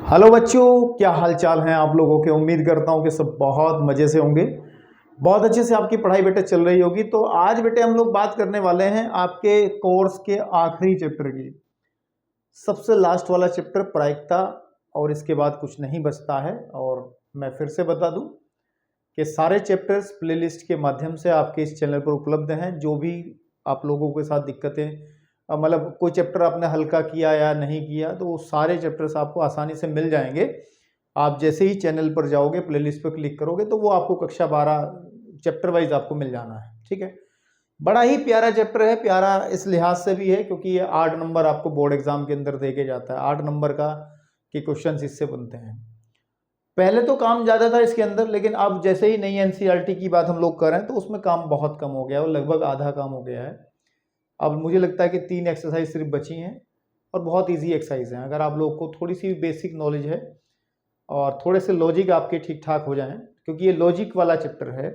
Hello बच्चों, क्या हाल चाल हैं आप लोगों के। उम्मीद करता हूं कि सब बहुत मज़े से होंगे, बहुत अच्छे से आपकी पढ़ाई बेटे चल रही होगी। तो आज बेटे हम लोग बात करने वाले हैं आपके कोर्स के आखिरी चैप्टर की, सबसे लास्ट वाला चैप्टर प्रायिकता। और इसके बाद कुछ नहीं बचता है। और मैं फिर से बता दूं कि सारे चैप्टर्स प्लेलिस्ट के माध्यम से आपके इस चैनल पर उपलब्ध हैं। जो भी आप लोगों के साथ दिक्कतें, मतलब कोई चैप्टर आपने हल्का किया या नहीं किया, तो वो सारे चैप्टर्स आपको आसानी से मिल जाएंगे। आप जैसे ही चैनल पर जाओगे, प्लेलिस्ट पर क्लिक करोगे, तो वो आपको कक्षा 12 चैप्टर वाइज आपको मिल जाना है। ठीक है, बड़ा ही प्यारा चैप्टर है। प्यारा इस लिहाज से भी है क्योंकि ये 8 नंबर आपको बोर्ड एग्जाम के अंदर देके जाता है। 8 नंबर का के क्वेश्चन इससे बनते हैं। पहले तो काम ज़्यादा था इसके अंदर, लेकिन अब जैसे ही नई एनसीईआरटी की बात हम लोग कर रहे हैं तो उसमें काम बहुत कम हो गया है, और लगभग आधा काम हो गया है। अब मुझे लगता है कि 3 एक्सरसाइज सिर्फ बची हैं, और बहुत इजी एक्सरसाइज हैं। अगर आप लोग को थोड़ी सी बेसिक नॉलेज है और थोड़े से लॉजिक आपके ठीक ठाक हो जाएं, क्योंकि ये लॉजिक वाला चैप्टर है।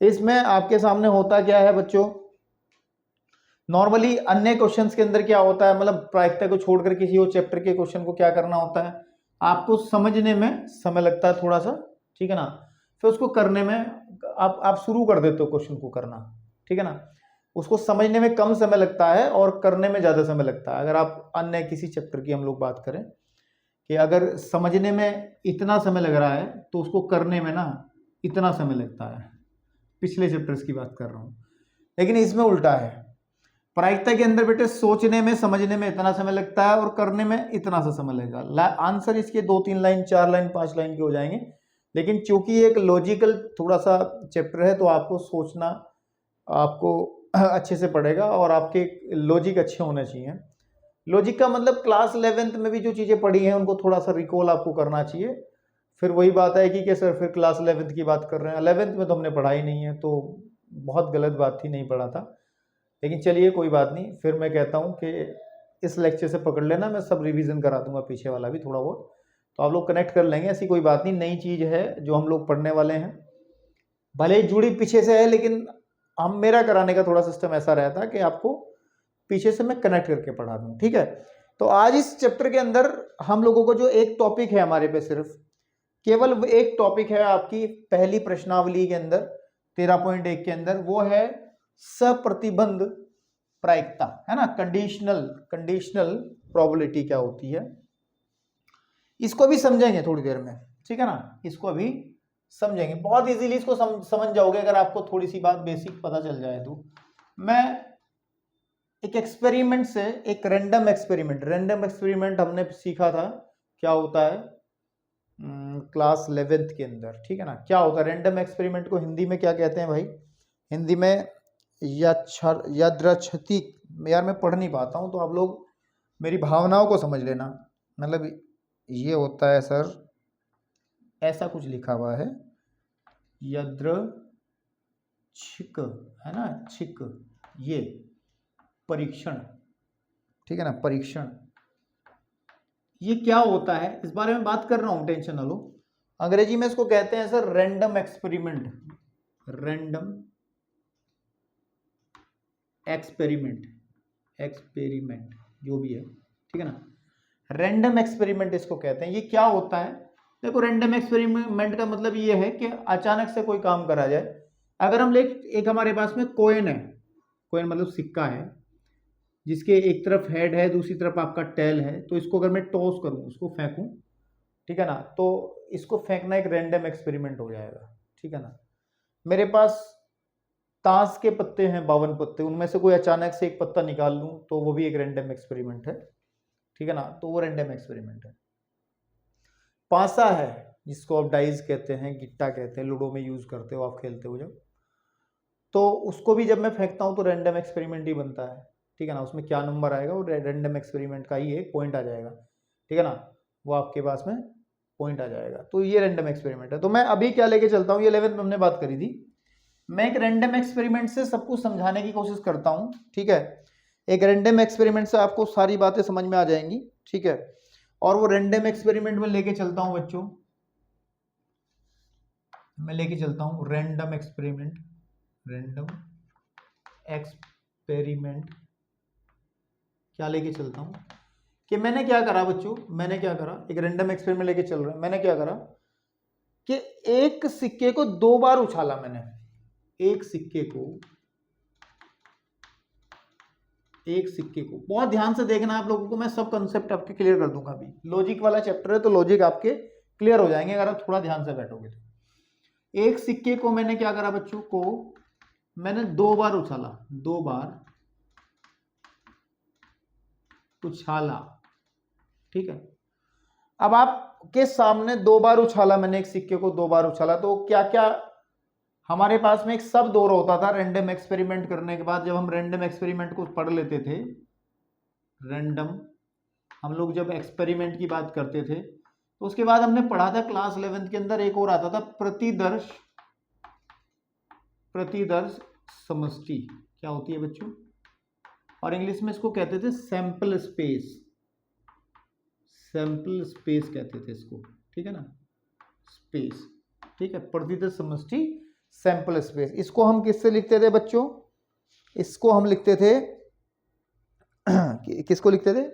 इसमें आपके सामने होता क्या है बच्चों, नॉर्मली अन्य क्वेश्चंस के अंदर क्या होता है, मतलब प्रायिकता को छोड़कर किसी और चैप्टर के क्वेश्चन को क्या करना होता है, आपको समझने में समय लगता है थोड़ा सा, ठीक है ना। फिर उसको करने में आप शुरू कर देते हो क्वेश्चन को करना, ठीक है ना। उसको समझने में कम समय लगता है और करने में ज़्यादा समय लगता है। अगर आप अन्य किसी चैप्टर की हम लोग बात करें कि अगर समझने में इतना समय लग रहा है तो उसको करने में ना इतना समय लगता है। पिछले चैप्टर्स की बात कर रहा हूँ, लेकिन इसमें उल्टा है। प्रायिकता के अंदर बेटे सोचने में, समझने में इतना समय लगता है और करने में इतना सा समय लगेगा। आंसर इसके 2-3 लाइन, 4 लाइन, 5 लाइन के हो जाएंगे। लेकिन चूंकि एक लॉजिकल थोड़ा सा चैप्टर है, तो आपको सोचना आपको अच्छे से पड़ेगा और आपके लॉजिक अच्छे होने चाहिए। लॉजिक का मतलब क्लास 11th में भी जो चीज़ें पढ़ी हैं उनको थोड़ा सा रिकॉल आपको करना चाहिए। फिर वही बात है कि सर फिर क्लास 11th की बात कर रहे हैं, 11th में तो हमने पढ़ा ही नहीं है, तो बहुत गलत बात थी, नहीं पढ़ा था। लेकिन चलिए कोई बात नहीं, फिर मैं कहता हूँ कि इस लेक्चर से पकड़ लेना, मैं सब रिवीजन करा दूंगा, पीछे वाला भी थोड़ा बहुत, तो आप लोग कनेक्ट कर लेंगे। ऐसी कोई बात नहीं, नई चीज़ है जो हम लोग पढ़ने वाले हैं, भले ही जुड़ी पीछे से है, लेकिन हम मेरा कराने का थोड़ा सिस्टम ऐसा रहता है कि आपको पीछे से मैं कनेक्ट करके पढ़ा दूँ, ठीक है। तो आज इस चैप्टर के अंदर हम लोगों को जो एक टॉपिक है हमारे पे, सिर्फ केवल एक टॉपिक है आपकी पहली प्रश्नावली के अंदर 13.1 के अंदर, वो है सप्रतिबंध प्रायिकता, है ना। कंडीशनल प्रोबेबिलिटी क्या होती है, इसको भी समझेंगे थोड़ी देर में, ठीक है ना। इसको भी समझेंगे, बहुत इजीली इसको समझ जाओगे अगर आपको थोड़ी सी बात बेसिक पता चल जाए तो। मैं एक एक्सपेरिमेंट से, एक रैंडम एक्सपेरिमेंट हमने सीखा था क्या होता है क्लास 11th के अंदर, ठीक है ना। क्या होता है रैंडम एक्सपेरिमेंट को हिंदी में क्या कहते हैं भाई, हिंदी में यादृच्छिक, यार मैं पढ़ नहीं पाता हूँ तो आप लोग मेरी भावनाओं को समझ लेना। मतलब ये होता है सर, ऐसा कुछ लिखा हुआ है, यादृच्छिक, है ना, छिक, ये परीक्षण, ठीक है ना, परीक्षण। ये क्या होता है इस बारे में बात कर रहा हूं, टेंशन ना लो। अंग्रेजी में इसको कहते हैं sir random experiment, random experiment जो भी है, ठीक है ना। रैंडम एक्सपेरिमेंट इसको कहते हैं। ये क्या होता है, देखो रैंडम एक्सपेरिमेंट का मतलब ये है कि अचानक से कोई काम करा जाए। अगर हम एक हमारे पास में कॉइन है, कॉइन मतलब सिक्का है, जिसके एक तरफ हेड है, दूसरी तरफ आपका टेल है, तो इसको अगर मैं टॉस करूं, उसको फेंकूं, ठीक है ना, तो इसको फेंकना एक रैंडम एक्सपेरिमेंट हो जाएगा, ठीक है ना। मेरे पास ताश के पत्ते हैं 52 पत्ते, उनमें से कोई अचानक से एक पत्ता निकाल लूं तो वो भी एक रैंडम एक्सपेरिमेंट है, ठीक है ना, तो वो रैंडम एक्सपेरिमेंट है। पासा है जिसको आप डाइस कहते हैं, गिट्टा कहते हैं, लूडो में यूज करते हो आप, खेलते हो जब, तो उसको भी जब मैं फेंकता हूं तो रैंडम एक्सपेरिमेंट ही बनता है, ठीक है ना। उसमें क्या नंबर आएगा वो रैंडम एक्सपेरिमेंट का ही एक पॉइंट आ जाएगा, ठीक है ना, वो आपके पास में पॉइंट आ जाएगा। तो ये रैंडम एक्सपेरिमेंट है। तो मैं अभी क्या लेके चलता हूँ, ये 11th में हमने बात करी थी, मैं एक रैंडम एक्सपेरिमेंट से सब कुछ समझाने की कोशिश करता हूँ, ठीक है। एक रैंडम एक्सपेरिमेंट से आपको सारी बातें समझ में आ जाएंगी, ठीक है। और वो रैंडम एक्सपेरिमेंट में लेके चलता हूँ बच्चों, मैं लेके चलता हूँ रैंडम एक्सपेरिमेंट क्या लेके चलता हूँ कि मैंने क्या करा बच्चों, मैंने क्या करा, एक रैंडम एक्सपेरिमेंट लेके चल रहे हैं, मैंने क्या करा कि एक सिक्के को 2 बार उछाला मैंने, एक सिक्के को बहुत ध्यान से देखना आप लोगों को, मैं सब कंसेप्ट आपके क्लियर कर दूंगा। अभी लॉजिक वाला चैप्टर है तो लॉजिक आपके क्लियर हो जाएंगे अगर आप थोड़ा ध्यान से बैठोगे तो। एक सिक्के को मैंने क्या करा बच्चों, को मैंने 2 बार उछाला, 2 बार उछाला, ठीक है। अब आपके सामने 2 बार उछाला मैंने, एक सिक्के को 2 बार उछाला, तो क्या क्या हमारे पास में एक सब दौर होता था रैंडम एक्सपेरिमेंट करने के बाद। जब हम रैंडम एक्सपेरिमेंट को पढ़ लेते थे, रैंडम हम लोग जब एक्सपेरिमेंट की बात करते थे तो उसके बाद हमने पढ़ा था क्लास 11th के अंदर एक और आता था प्रतिदर्श समष्टि। क्या होती है बच्चों, और इंग्लिश में इसको कहते थे सैंपल स्पेस, सैंपल स्पेस कहते थे इसको, ठीक है ना, स्पेस, ठीक है, प्रतिदर्श समष्टि सैंपल स्पेस। इसको हम किससे लिखते थे बच्चों, इसको हम लिखते थे किसको लिखते थे,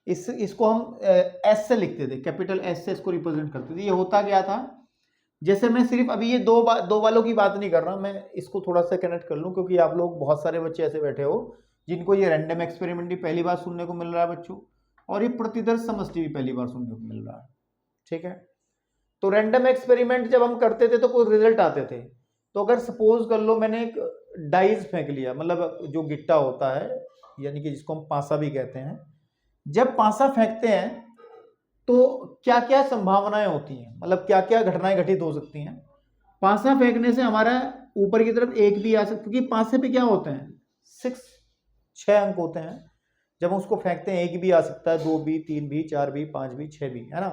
इसको हम एस से लिखते थे, कैपिटल एस से इसको रिप्रेजेंट करते थे। ये होता क्या था, जैसे मैं सिर्फ अभी ये दो वालों की बात नहीं कर रहा, मैं इसको थोड़ा सा कनेक्ट कर लूं, क्योंकि आप लोग बहुत सारे बच्चे ऐसे बैठे हो जिनको ये रैंडम एक्सपेरिमेंट भी पहली बार सुनने को मिल रहा है बच्चों, और ये प्रतिदर्श समष्टि भी पहली बार सुनने को मिल रहा है, ठीक है। तो रैंडम एक्सपेरिमेंट जब हम करते थे तो कोई रिजल्ट आते थे। तो अगर सपोज कर लो मैंने एक डाइज फेंक लिया, मतलब जो गिट्टा होता है, यानी कि जिसको हम पासा भी कहते हैं, जब पासा फेंकते हैं तो क्या क्या संभावनाएं होती हैं, मतलब क्या क्या घटनाएं घटित हो सकती हैं। पासा फेंकने से हमारा ऊपर की तरफ एक भी आ सकता, क्योंकि पासे पे क्या होते हैं, 6 अंक होते हैं। जब हम उसको फेंकते हैं एक भी आ सकता है, 2 भी, 3 भी, 4 भी, 5 भी, 6 भी, है ना।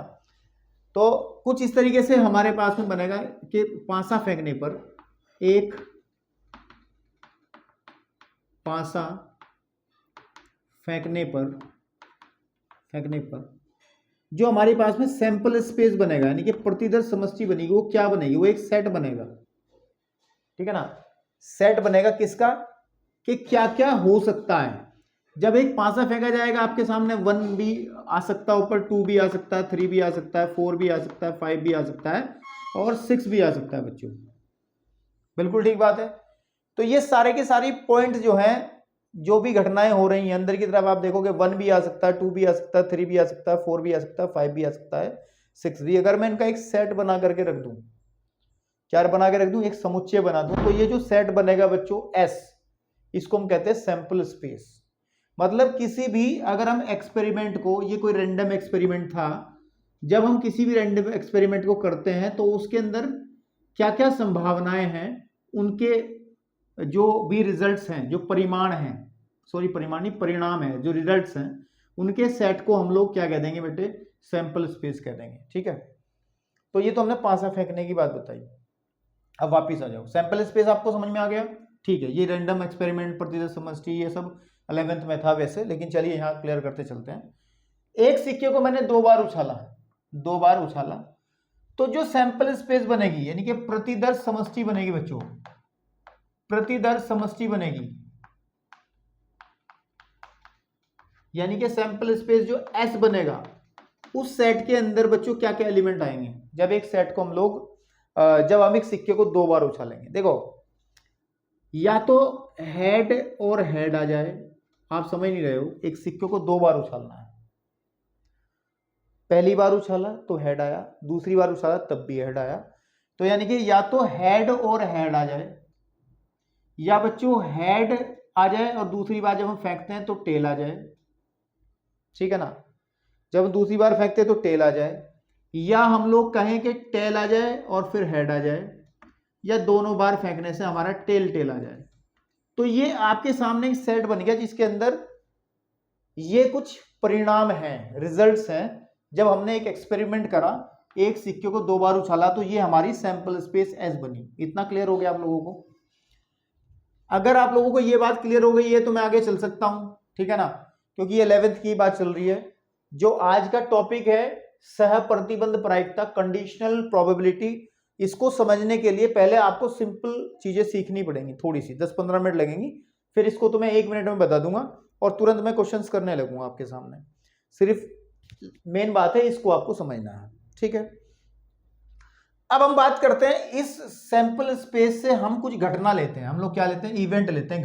तो कुछ इस तरीके से हमारे पास में बनेगा कि पासा फेंकने पर, एक पासा फेंकने पर जो हमारे पास में सैंपल स्पेस बनेगा, यानी कि प्रतिदर्श समष्टि बनेगी, वो क्या बनेगी, वो एक सेट बनेगा, ठीक है ना। सेट बनेगा किसका, कि क्या क्या हो सकता है। जब एक पासा फेंका जाएगा आपके सामने 1 भी आ सकता है ऊपर, 2 भी आ सकता है, 3 भी आ सकता है, 4 भी आ सकता है, 5 भी आ सकता है, और 6 भी आ सकता है बच्चों, बिल्कुल ठीक बात है। तो ये सारे के सारी पॉइंट जो हैं, जो भी घटनाएं हो रही हैं अंदर की तरफ, आप देखोगे 1 भी आ सकता है, 2 भी आ सकता है, 3 भी आ सकता है, 4 भी आ सकता है, 5 भी आ सकता है, 6 भी। अगर मैं इनका एक सेट बना करके रख दूं, क्या बना के रख दूं, एक समुच्चय बना दूं, तो ये जो सेट बनेगा बच्चों एस, इसको हम कहते हैं सैंपल स्पेस। मतलब किसी भी, अगर हम एक्सपेरिमेंट को, ये कोई रैंडम एक्सपेरिमेंट था, जब हम किसी भी रैंडम एक्सपेरिमेंट को करते हैं तो उसके अंदर क्या क्या संभावनाएं हैं, उनके जो भी रिजल्ट्स हैं, जो परिमाण हैं, सॉरी परिमाण नहीं, परिणाम है, जो रिजल्ट्स हैं, उनके सेट को हम लोग क्या कह देंगे बेटे, सैंपल स्पेस कह देंगे, ठीक है। तो ये तो हमने पासा फेंकने की बात बताई। अब वापिस आ जाओ, सैंपल स्पेस आपको समझ में आ गया, ठीक है। ये रैंडम एक्सपेरिमेंट, प्रतिदर्श समष्टि, ये सब 11th में था वैसे, लेकिन चलिए यहाँ क्लियर करते चलते हैं। एक सिक्के को मैंने 2 बार उछाला, 2 बार उछाला, तो जो सैंपल स्पेस बनेगी, यानी कि प्रतिदर्श समष्टि बनेगी बच्चों, प्रतिदर्श समष्टि बनेगी, यानी कि सैंपल स्पेस जो एस बनेगा, उस सेट के अंदर बच्चों क्या क्या एलिमेंट आएंगे। जब एक सेट को हम लोग, जब हम एक सिक्के को 2 बार उछालेंगे, देखो या तो हेड और हेड आ जाए, आप समझ नहीं रहे हो, एक सिक्के को 2 बार उछालना है। पहली बार उछाला तो हेड आया, दूसरी बार उछाला तब भी हेड आया, तो यानी कि या तो हेड और हेड आ जाए, या बच्चों हेड आ जाए और दूसरी बार जब हम फेंकते हैं तो टेल आ जाए, ठीक है ना। जब दूसरी बार फेंकते हैं तो टेल आ जाए, या हम लोग कहें कि टेल आ जाए और फिर हेड आ जाए, या दोनों बार फेंकने से हमारा टेल आ जाए। तो ये आपके सामने एक सेट बन गया जिसके अंदर ये कुछ परिणाम हैं, रिजल्ट्स हैं। जब हमने एक एक्सपेरिमेंट करा, एक सिक्के को 2 बार उछाला, तो ये हमारी सैंपल स्पेस एस बनी। इतना क्लियर हो गया आप लोगों को। अगर आप लोगों को ये बात क्लियर हो गई है तो मैं आगे चल सकता हूं, ठीक है ना, क्योंकि ये 11th की बात चल रही है। जो आज का टॉपिक है सह प्रतिबंध प्रायिकता, कंडीशनल प्रोबेबिलिटी, इसको समझने के लिए पहले आपको सिंपल चीजें सीखनी पड़ेंगी, थोड़ी सी 10-15 मिनट लगेंगी, फिर इसको तो मैं 1 मिनट में बता दूंगा और तुरंत मैं क्वेश्चंस करने लगूंगा आपके सामने। सिर्फ मेन बात है, इसको आपको समझना है, ठीक है। अब हम बात करते हैं इस सैंपल स्पेस से हम कुछ घटना लेते हैं, हम लोग क्या लेते हैं, इवेंट लेते हैं,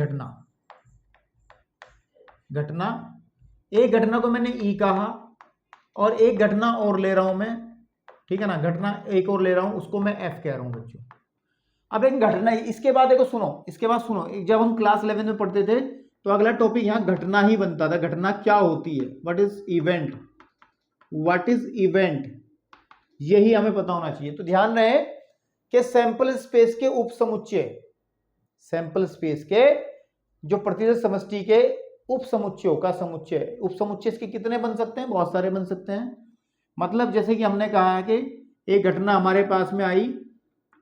घटना। एक घटना को मैंने ई कहा और एक घटना और ले रहा हूं मैं, ठीक है ना, घटना एक और ले रहा हूं, उसको मैं एफ कह रहा हूं बच्चों। अब एक घटना, इसके बाद देखो सुनो, इसके बाद सुनो, जब हम क्लास 11 में पढ़ते थे तो अगला टॉपिक यहां घटना ही बनता था, घटना क्या होती है, व्हाट इज इवेंट, यही हमें पता होना चाहिए। तो ध्यान रहे कि सैंपल स्पेस के उपसमुच्चय, सैंपल स्पेस के जो प्रतिशत समष्टि के उपसमुच्चयों का समुच्चय, उपसमुच्चय इसके कितने बन सकते हैं, बहुत सारे बन सकते हैं। मतलब जैसे कि हमने कहा है कि एक घटना हमारे पास में आई,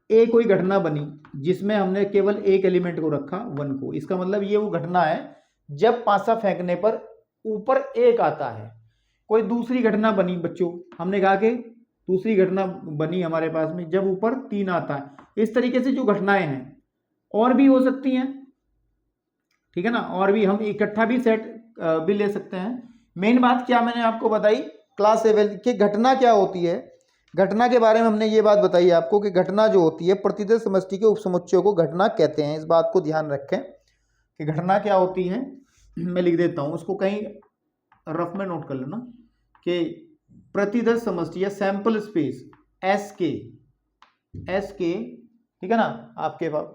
एक कोई घटना बनी जिसमें हमने केवल एक एलिमेंट को रखा 1 को, इसका मतलब ये वो घटना है जब पासा फेंकने पर ऊपर 1 आता है। कोई दूसरी घटना बनी बच्चों, हमने कहा कि दूसरी घटना बनी हमारे पास में जब ऊपर 3 आता है। इस तरीके से जो घटनाएं हैं और भी हो सकती हैं, ठीक है ना, और भी हम इकट्ठा भी सेट भी ले सकते हैं। मेन बात क्या मैंने आपको बताई क्लास 7 की, घटना क्या होती है, घटना के बारे में हमने ये बात बताई आपको कि घटना जो होती है प्रतिशत समष्टि के उपसमुच्चयों को घटना कहते हैं। इस बात को ध्यान रखें कि घटना क्या होती है। मैं लिख देता हूं, उसको कहीं रफ में नोट कर लेना कि प्रतिशत समष्टि या सैंपल स्पेस एस के, ठीक है ना आपके पास,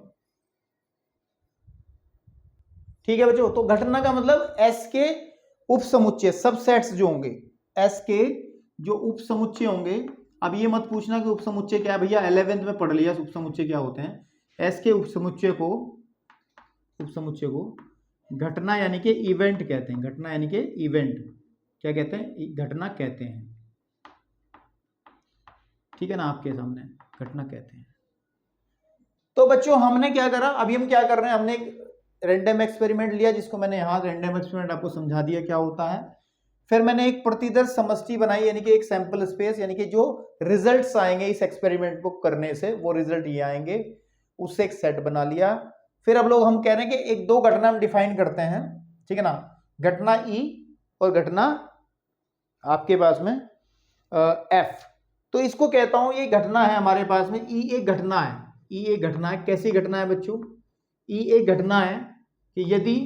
ठीक है बच्चों। तो घटना का मतलब एस के उपसमुच्चय, सबसेट्स जो होंगे, एस के जो उपसमुच्चय होंगे। अब ये मत पूछना कि उपसमुच्चय क्या है भैया, 11th में पढ़ लिया उपसमुच्चय क्या होते हैं। एस के उपसमुच्चय को घटना यानी कि इवेंट कहते हैं, घटना यानी कि इवेंट क्या कहते हैं, घटना कहते हैं, ठीक है ना, आपके सामने घटना कहते हैं। तो बच्चों हमने क्या करा, अभी हम क्या कर रहे हैं, हमने एक रैंडम एक्सपेरिमेंट लिया जिसको मैंने यहाँ रैंडम एक्सपेरिमेंट आपको समझा दिया क्या होता है। फिर मैंने एक प्रतिदर्श समष्टि बनाई यानी कि एक सैंपल स्पेस, यानी कि जो रिजल्ट्स आएंगे इस एक्सपेरिमेंट को करने से वो रिजल्ट ये आएंगे, उससे एक सेट बना लिया। फिर अब लोग हम कह रहे हैं कि एक दो घटना हम डिफाइन करते हैं, ठीक है ना, घटना ई और घटना आपके पास में एफ। तो इसको कहता हूं ये घटना है हमारे पास में, ई एक घटना है, ई एक घटना है। कैसी घटना है बच्चों, ई एक घटना है कि यदि,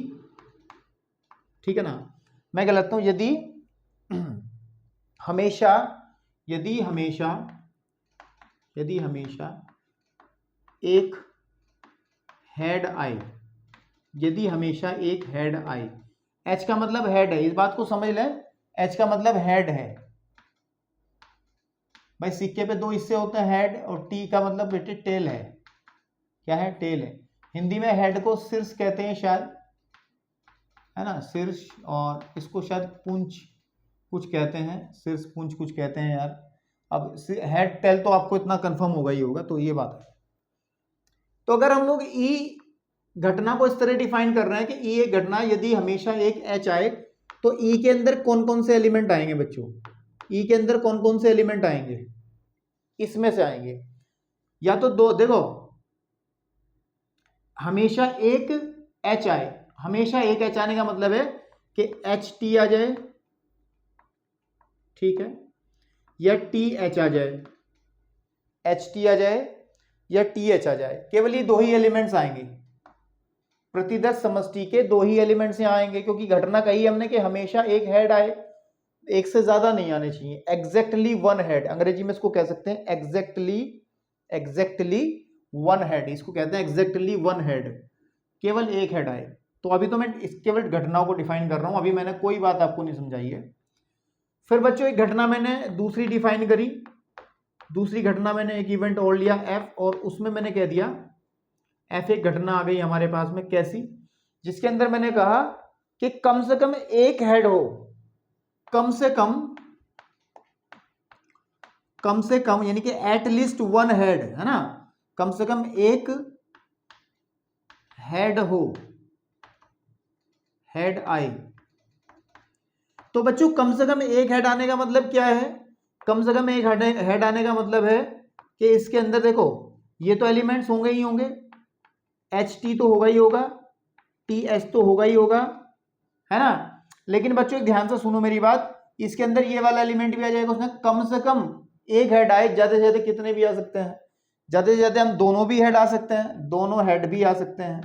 ठीक है ना, मैं गलत हूं, यदि हमेशा एक हेड आए, यदि हमेशा एक हेड आए, एच का मतलब हेड है, इस बात को समझ लें, एच का मतलब हेड है भाई, सिक्के पे दो हिस्से होते हैं, हेड, और टी का मतलब बेटे टेल है, क्या है, टेल है। हिंदी में हेड को शीर्ष कहते हैं शायद, है ना, शीर्ष, और इसको शायद पूंछ कुछ कहते हैं, शीर्ष पूंछ कुछ कहते हैं यार। अब हेड टेल तो आपको इतना कंफर्म होगा ही होगा, तो ये बात है। तो अगर हम लोग ई घटना को इस तरह डिफाइन कर रहे हैं कि ई एक घटना यदि हमेशा एक एच आए, तो ई के अंदर कौन कौन से एलिमेंट आएंगे बच्चों, ई के अंदर कौन कौन से एलिमेंट आएंगे, इसमें से आएंगे, या तो दो, देखो हमेशा एक एच आए, हमेशा एक एच आने का मतलब है कि एच टी आ जाए, ठीक है, या टी एच आ जाए, एच टी आ जाए या टी एच आ जाए, केवल ये दो ही एलिमेंट्स आएंगे, प्रतिदर्श समष्टि के दो ही एलिमेंट्स यहां आएंगे, क्योंकि घटना कही हमने कि हमेशा एक हेड आए, एक से ज्यादा नहीं आने चाहिए, एग्जैक्टली वन हेड, अंग्रेजी में इसको कह सकते हैं एग्जैक्टली वन हेड, इसको कहते हैं एग्जैक्टली वन हेड, केवल एक हेड आए। तो अभी तो मैं केवल घटनाओं को डिफाइन कर रहा हूं, अभी मैंने कोई बात आपको नहीं समझाई है। फिर बच्चों एक घटना मैंने दूसरी डिफाइन करी, दूसरी घटना मैंने एक इवेंट और लिया एफ, और उसमें मैंने कह दिया एफ एक घटना आ गई हमारे पास में, कैसी, जिसके अंदर मैंने कहा कि कम से कम एक हेड हो, कम से कम यानी कि एट लीस्ट वन हेड, है ना, कम से कम एक हेड हो, हेड आए। तो बच्चों कम से कम एक हेड आने का मतलब क्या है, कम से कम एक हेड आने का मतलब है कि इसके अंदर देखो ये तो एलिमेंट्स होंगे ही होंगे, एच टी तो होगा ही होगा, टी एच तो होगा ही होगा, है ना। लेकिन बच्चों ध्यान से सुनो मेरी बात, इसके अंदर ये वाला एलिमेंट भी आ जाएगा, उसमें कम से कम एक हेड आए, ज्यादा से ज्यादा कितने भी आ सकते हैं, ज्यादा से ज्यादा हम दोनों भी हेड आ सकते हैं, दोनों हेड भी आ सकते हैं।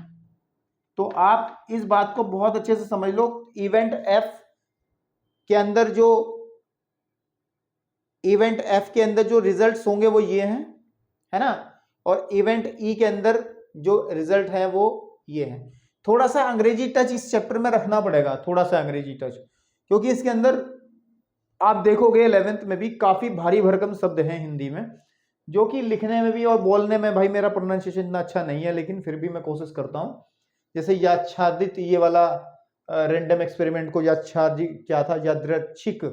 तो आप इस बात को बहुत अच्छे से समझ लो, इवेंट एफ के अंदर जो रिजल्ट्स होंगे वो ये हैं, है ना, और इवेंट ई के अंदर जो रिजल्ट है वो ये है। थोड़ा सा अंग्रेजी टच इस चैप्टर में रखना पड़ेगा, थोड़ा सा अंग्रेजी टच, क्योंकि इसके अंदर आप देखोगे 11th में भी काफी भारी भरकम शब्द हैं हिंदी में, जो कि लिखने में भी और बोलने में, भाई मेरा प्रोनाउंसिएशन इतना अच्छा नहीं है, लेकिन फिर भी मैं कोशिश करता हूं। जैसे याच्छादित, ये वाला रैंडम एक्सपेरिमेंट को यादृच्छिक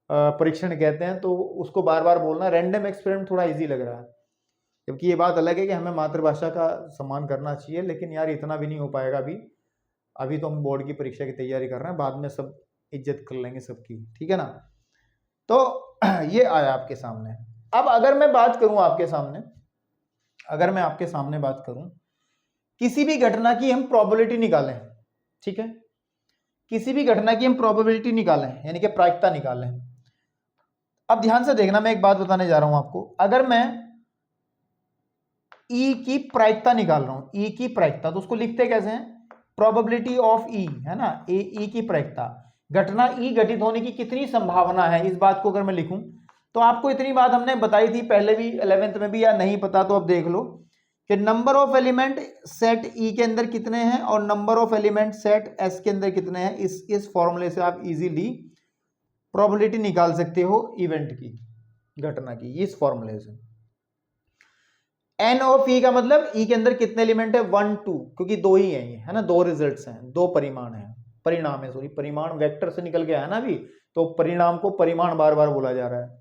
परीक्षण कहते हैं, तो उसको बार बार बोलना, रैंडम एक्सपेरिमेंट थोड़ा इजी लग रहा है, जबकि ये बात अलग है कि हमें मातृभाषा का सम्मान करना चाहिए, लेकिन यार इतना भी नहीं हो पाएगा अभी तो हम बोर्ड की परीक्षा की तैयारी कर रहे हैं, बाद में सब इज्जत कर लेंगे सबकी, ठीक है ना। तो ये आया आपके सामने। अब अगर मैं बात करूं आपके सामने बात करूं, किसी भी घटना की हम प्रोबेबिलिटी निकालें, ठीक है, किसी भी घटना की हम प्रोबेबिलिटी निकालें, यानी कि प्रायिकता निकालें। अब ध्यान से देखना, मैं एक बात बताने जा रहा हूं आपको। अगर मैं ई की प्रायिकता निकाल रहा हूं, ई की प्रायिकता, तो उसको लिखते कैसे हैं, प्रोबेबिलिटी ऑफ ई, है ना, ई की प्रायिकता, घटना ई घटित होने की कितनी संभावना है, इस बात को अगर मैं लिखूं, तो आपको इतनी बात हमने बताई थी पहले भी 11th में भी, या नहीं पता तो अब देख लो कि नंबर ऑफ एलिमेंट सेट ई के अंदर कितने हैं और number of element set S के अंदर कितने हैं। इस फॉर्मूले से आप इजीली प्रोबेबिलिटी निकाल सकते हो इवेंट की, घटना की, इस फॉर्मूले से। एन ऑफ ई का मतलब ई के अंदर कितने एलिमेंट है, 1 2, क्योंकि दो ही है ये, है ना, दो रिजल्ट्स हैं, दो परिमाण है, परिमाण वेक्टर से निकल गया है ना अभी, तो परिणाम को परिमाण बार बार बोला जा रहा है।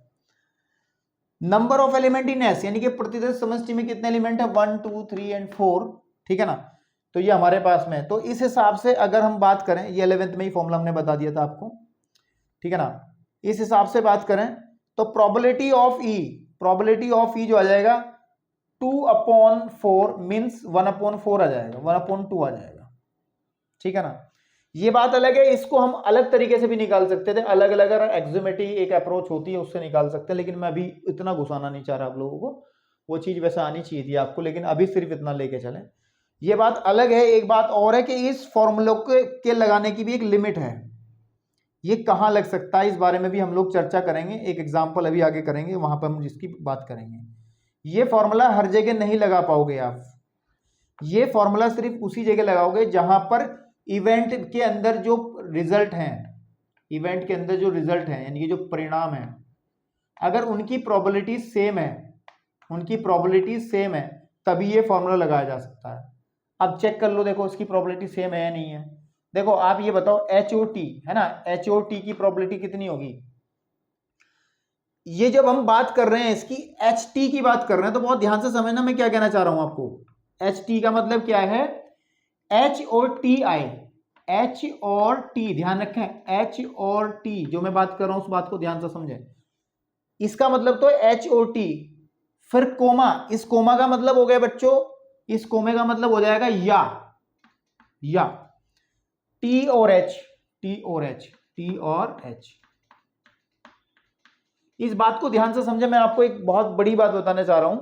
Number of element in S, यानी कि प्रतिशत समष्टि में कितने एलिमेंट है, 1 2 3 एंड 4, ठीक है ना, तो ये हमारे पास में है। तो इस हिसाब से अगर हम बात करें, ये 11th में ही फॉर्मूला हमने बता दिया था आपको, ठीक है ना, इस हिसाब से बात करें तो प्रोबेबिलिटी ऑफ ई जो आ जाएगा 2/4 मीन्स 1/4 आ जाएगा, 1/2 आ जाएगा, ठीक है ना। ये बात अलग है, इसको हम अलग तरीके से भी निकाल सकते थे, अलग अलग अगर एक्सोमेट्री एक अप्रोच होती है उससे निकाल सकते हैं, लेकिन मैं अभी इतना घुसाना नहीं चाह रहा आप लोगों को, वो चीज वैसे आनी चाहिए थी आपको, लेकिन अभी सिर्फ इतना लेके चलें। ये बात अलग है। एक बात और है कि इस फॉर्मूले के लगाने की भी एक लिमिट है, ये कहाँ लग सकता है इस बारे में भी हम लोग चर्चा करेंगे, एक एग्जाम्पल अभी आगे करेंगे, वहां पर हम जिसकी बात करेंगे। ये फॉर्मूला हर जगह नहीं लगा पाओगे आप, ये फॉर्मूला सिर्फ उसी जगह लगाओगे जहां पर इवेंट के अंदर जो रिजल्ट हैं, इवेंट के अंदर जो रिजल्ट है, यानी कि जो परिणाम है, अगर उनकी प्रोबेबिलिटी सेम है, तभी ये फॉर्मूला लगाया जा सकता है। अब चेक कर लो, देखो इसकी प्रोबेबिलिटी सेम है या नहीं है। देखो आप ये बताओ HOT है ना, HOT की प्रोबेबिलिटी कितनी होगी। ये जब हम बात कर रहे हैं इसकी HT की बात कर रहे हैं, तो बहुत ध्यान से समझना मैं क्या कहना चाह रहा हूं आपको। HT का मतलब क्या है, H और T, ध्यान रखें, H और T जो मैं बात कर रहा हूं उस बात को ध्यान से समझें। इसका मतलब तो HOT, फिर कोमा, इस कोमा का मतलब हो गया बच्चों, इस कोमे का मतलब हो जाएगा या T और H। इस बात को ध्यान से समझे। मैं आपको एक बहुत बड़ी बात बताने चाह रहा हूं